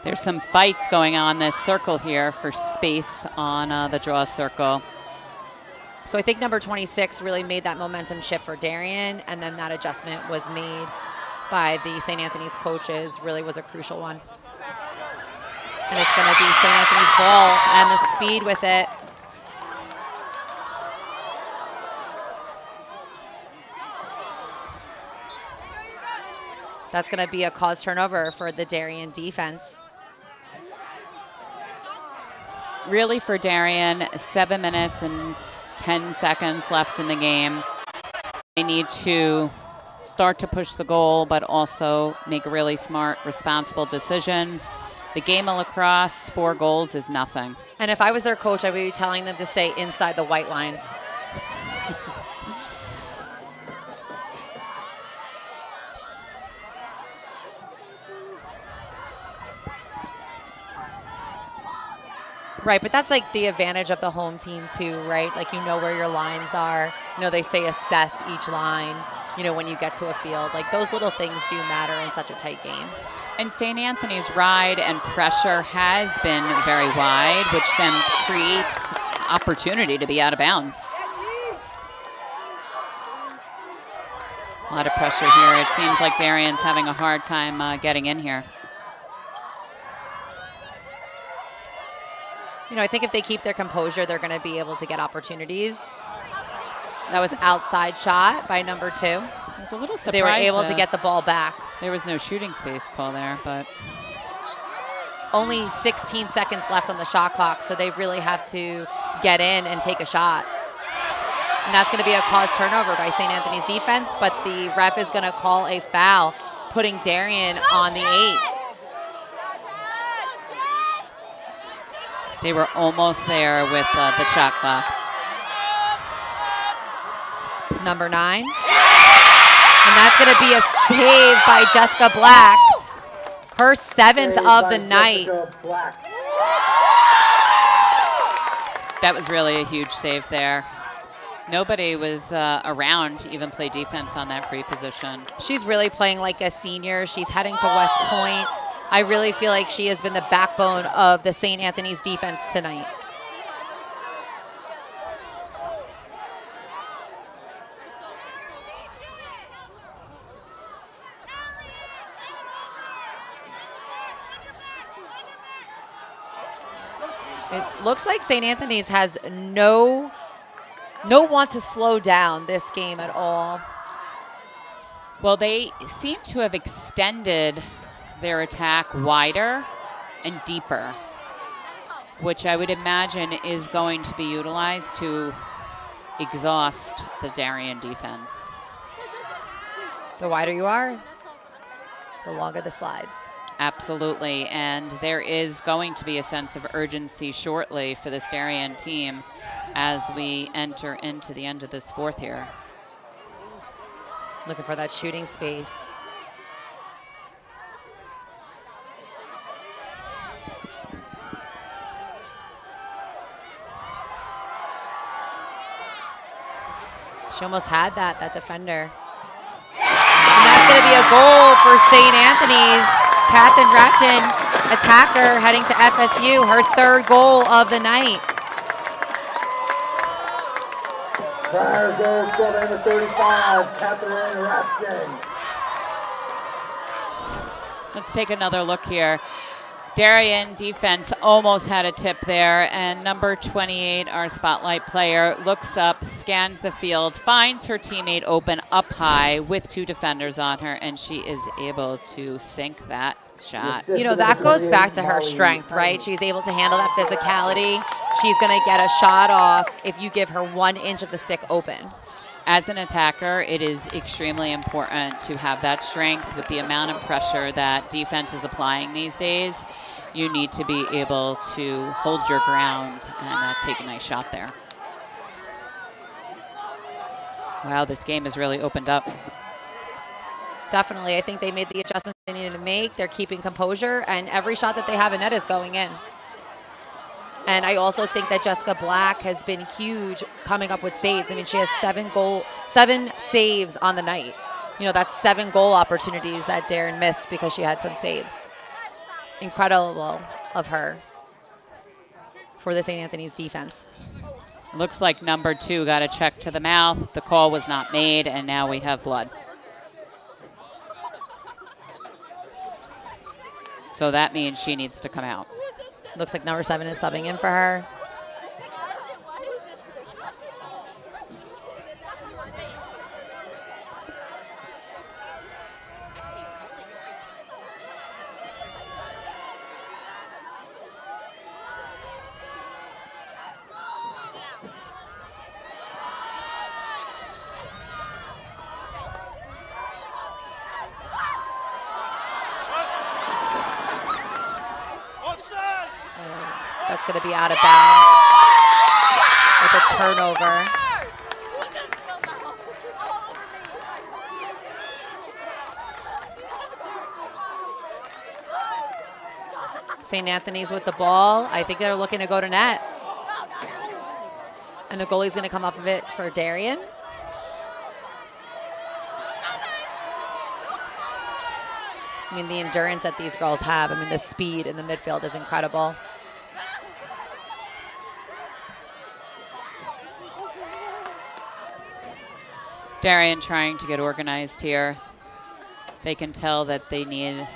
There's some fights going on this circle here for space on the draw circle. So I think number 26 really made that momentum shift for Darien, and then that adjustment was made by the St. Anthony's coaches, really was a crucial one. And it's going to be St. Anthony's ball, Emma Speed with it. That's going to be a cause turnover for the Darien defense. Really for Darien, 7 minutes and 10 seconds left in the game. They need to start to push the goal, but also make really smart, responsible decisions. The game of lacrosse, 4 goals is nothing. And if I was their coach, I would be telling them to stay inside the white lines. Right, but that's like the advantage of the home team too, right? Like where your lines are. They say assess each line, when you get to a field. Like those little things do matter in such a tight game. And St. Anthony's ride and pressure has been very wide, which then creates opportunity to be out of bounds. A lot of pressure here. It seems like Darien's having a hard time getting in here. I think if they keep their composure, they're going to be able to get opportunities. That was outside shot by number 2. I was a little surprised. They were able to get the ball back. There was no shooting space call there, but only 16 seconds left on the shot clock, so they really have to get in and take a shot. And that's going to be a cause turnover by St. Anthony's defense, but the ref is going to call a foul, putting Darien on the 8. They were almost there with the shot clock. Number 9. And that's going to be a save by Jessica Black. Her 7th of the night. That was really a huge save there. Nobody was around to even play defense on that free position. She's really playing like a senior. She's heading to West Point. I really feel like she has been the backbone of the St. Anthony's defense tonight. It looks like St. Anthony's has no want to slow down this game at all. Well, they seem to have extended their attack wider and deeper. which I would imagine is going to be utilized to exhaust the Darien defense. The wider you are, the longer the slides. Absolutely, and there is going to be a sense of urgency shortly for this Darien team as we enter into the end of this fourth here. Looking for that shooting space. She almost had that defender. And that's going to be a goal for St. Anthony's. Katherine Ratchin, attacker, heading to FSU, her third goal of the night. Prior goal scorer number 35, Katherine Ratchin. Let's take another look here. Darien defense almost had a tip there, and number 28, our spotlight player, looks up, scans the field, finds her teammate open up high with two defenders on her, and she is able to sink that shot. You know, that goes back to her strength, right? She's able to handle that physicality. She's going to get a shot off if you give her 1 inch of the stick open. As an attacker, it is extremely important to have that strength with the amount of pressure that defense is applying these days. You need to be able to hold your ground and take a nice shot there. Wow, this game has really opened up. Definitely. I think they made the adjustments they needed to make. They're keeping composure, and every shot that they have in net is going in. And I also think that Jessica Black has been huge coming up with saves. I mean, she has 7 saves on the night. You know, that's 7 goal opportunities that Darren missed because she had some saves. Incredible of her for the St. Anthony's defense. Looks like number 2 got a check to the mouth. The call was not made, and now we have blood. So that means she needs to come out. Looks like number 7 is subbing in for her. That's going to be out of bounds with a turnover. St. Anthony's with the ball. I think they're looking to go to net. And the goalie's going to come up of it for Darien. I mean, the endurance that these girls have. I mean, the speed in the midfield is incredible. Darien trying to get organized here. They can tell that they need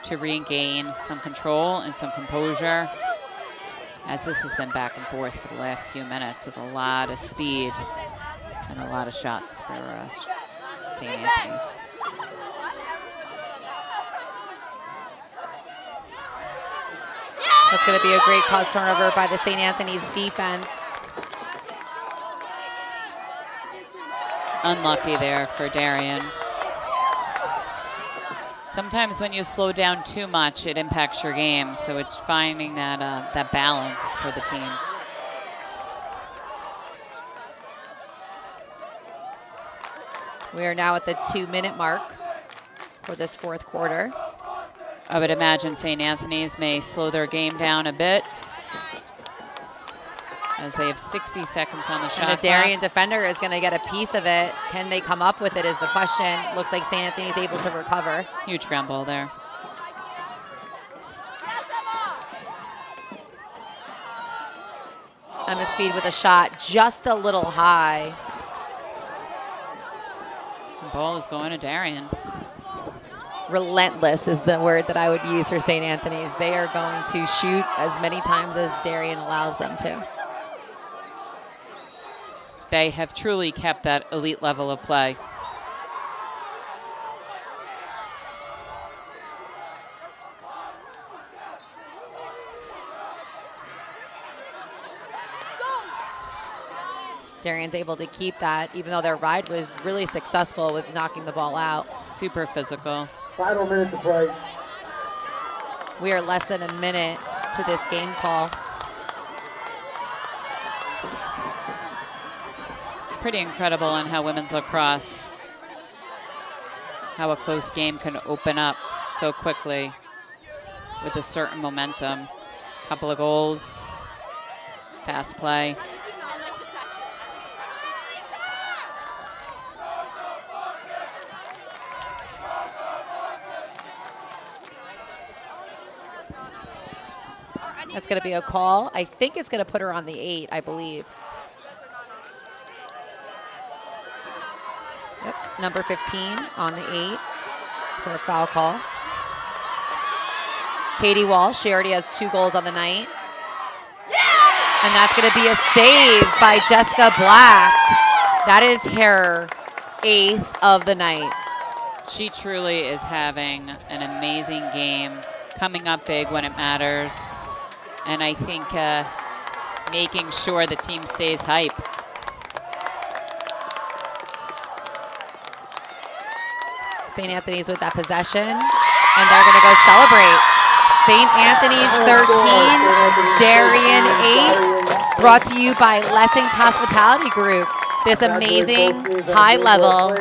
to regain some control and some composure, as this has been back and forth for the last few minutes with a lot of speed and a lot of shots for St. Anthony's. That's going to be a great cause turnover by the St. Anthony's defense. Unlucky there for Darien. Sometimes when you slow down too much, it impacts your game. So it's finding that balance for the team. We are now at the 2-minute mark for this fourth quarter. I would imagine St. Anthony's may slow their game down a bit, as they have 60 seconds on the shot clock. And the Darien defender is going to get a piece of it. Can they come up with it is the question. Looks like St. Anthony's able to recover. Huge ground ball there. Emma Speed with a shot just a little high. The ball is going to Darien. Relentless is the word that I would use for St. Anthony's. They are going to shoot as many times as Darien allows them to. They have truly kept that elite level of play. Darien's able to keep that, even though their ride was really successful with knocking the ball out. Super physical. Final minute to play. We are less than a minute to this game call. It's pretty incredible in how women's lacrosse, how a close game can open up so quickly with a certain momentum. Couple of goals, fast play. That's going to be a call. I think it's going to put her on the 8, I believe. Yep, number 15 on the 8 for a foul call. Katie Walsh, she already has 2 goals on the night. And that's going to be a save by Jessica Black. That is her 8th of the night. She truly is having an amazing game, coming up big when it matters. And I think making sure the team stays hype. St. Anthony's with that possession, and they're going to go celebrate. St. Anthony's 13, Darien 8, brought to you by Lessing's Hospitality Group. This amazing, high-level,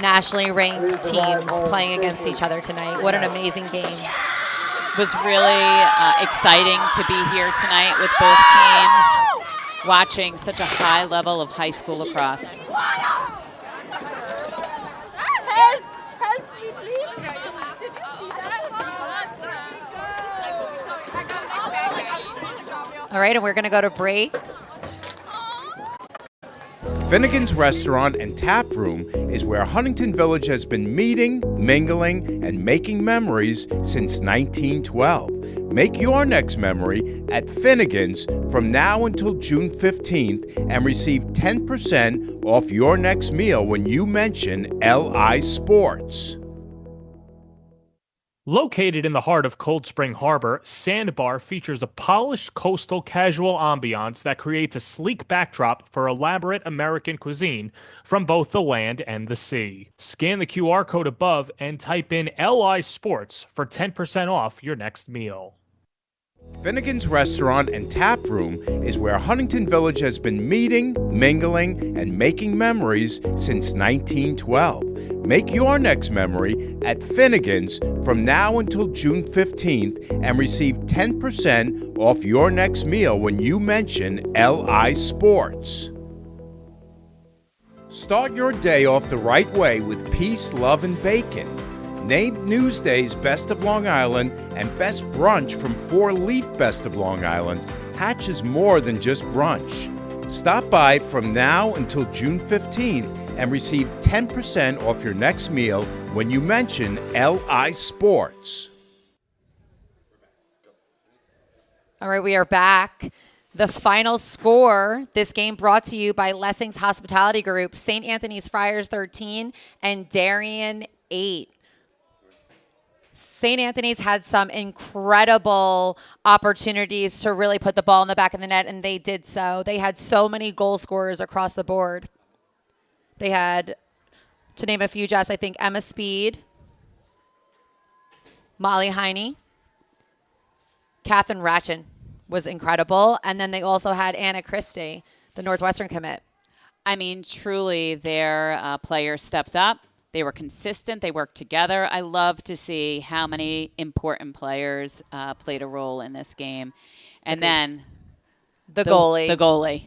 nationally ranked teams playing against each other tonight. What an amazing game. Was really exciting to be here tonight with both teams, watching such a high level of high school lacrosse. All right, and we're going to go to break. Finnegan's Restaurant and Tap Room is where Huntington Village has been meeting, mingling, and making memories since 1912. Make your next memory at Finnegan's from now until June 15th and receive 10% off your next meal when you mention LI Sports. Located in the heart of Cold Spring Harbor, Sandbar features a polished coastal casual ambiance that creates a sleek backdrop for elaborate American cuisine from both the land and the sea. Scan the QR code above and type in LI Sports for 10% off your next meal. Finnegan's Restaurant and Tap Room is where Huntington Village has been meeting, mingling, and making memories since 1912. Make your next memory at Finnegan's from now until June 15th and receive 10% off your next meal when you mention LI Sports. Start your day off the right way with peace, love, and bacon. Named Newsday's Best of Long Island and Best Brunch from 4 Leaf Best of Long Island, Hatch is more than just brunch. Stop by from now until June 15th and receive 10% off your next meal when you mention LI Sports. All right, we are back. The final score, this game brought to you by Lessing's Hospitality Group, St. Anthony's Friars 13 and Darien 8. St. Anthony's had some incredible opportunities to really put the ball in the back of the net, and they did so. They had so many goal scorers across the board. They had, to name a few, Jess, I think Emma Speed, Molly Heine, Catherine Ratchin was incredible, and then they also had Anna Christie, the Northwestern commit. I mean, truly, their players stepped up. They were consistent. They worked together. I love to see how many important players played a role in this game. And then the goalie. The goalie.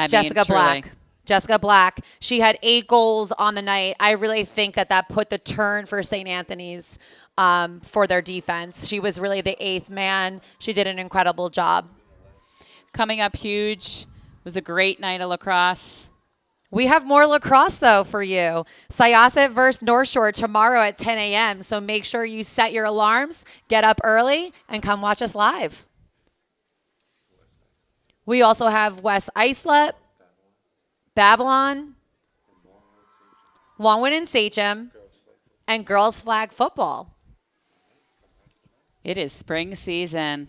Jessica Black. Jessica Black. She had 8 goals on the night. I really think that put the turn for St. Anthony's for their defense. She was really the 8th man. She did an incredible job. Coming up huge. It was a great night of lacrosse. We have more lacrosse, though, for you. Syosset versus North Shore tomorrow at 10 a.m., so make sure you set your alarms, get up early, and come watch us live. We also have West Islip, Babylon, Longwood and Sachem, and girls flag football. It is spring season.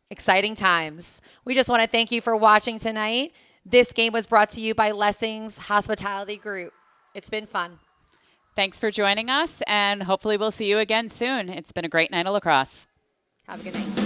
Exciting times. We just want to thank you for watching tonight. This game was brought to you by Lessing's Hospitality Group. It's been fun. Thanks for joining us, and hopefully we'll see you again soon. It's been a great night of lacrosse. Have a good night.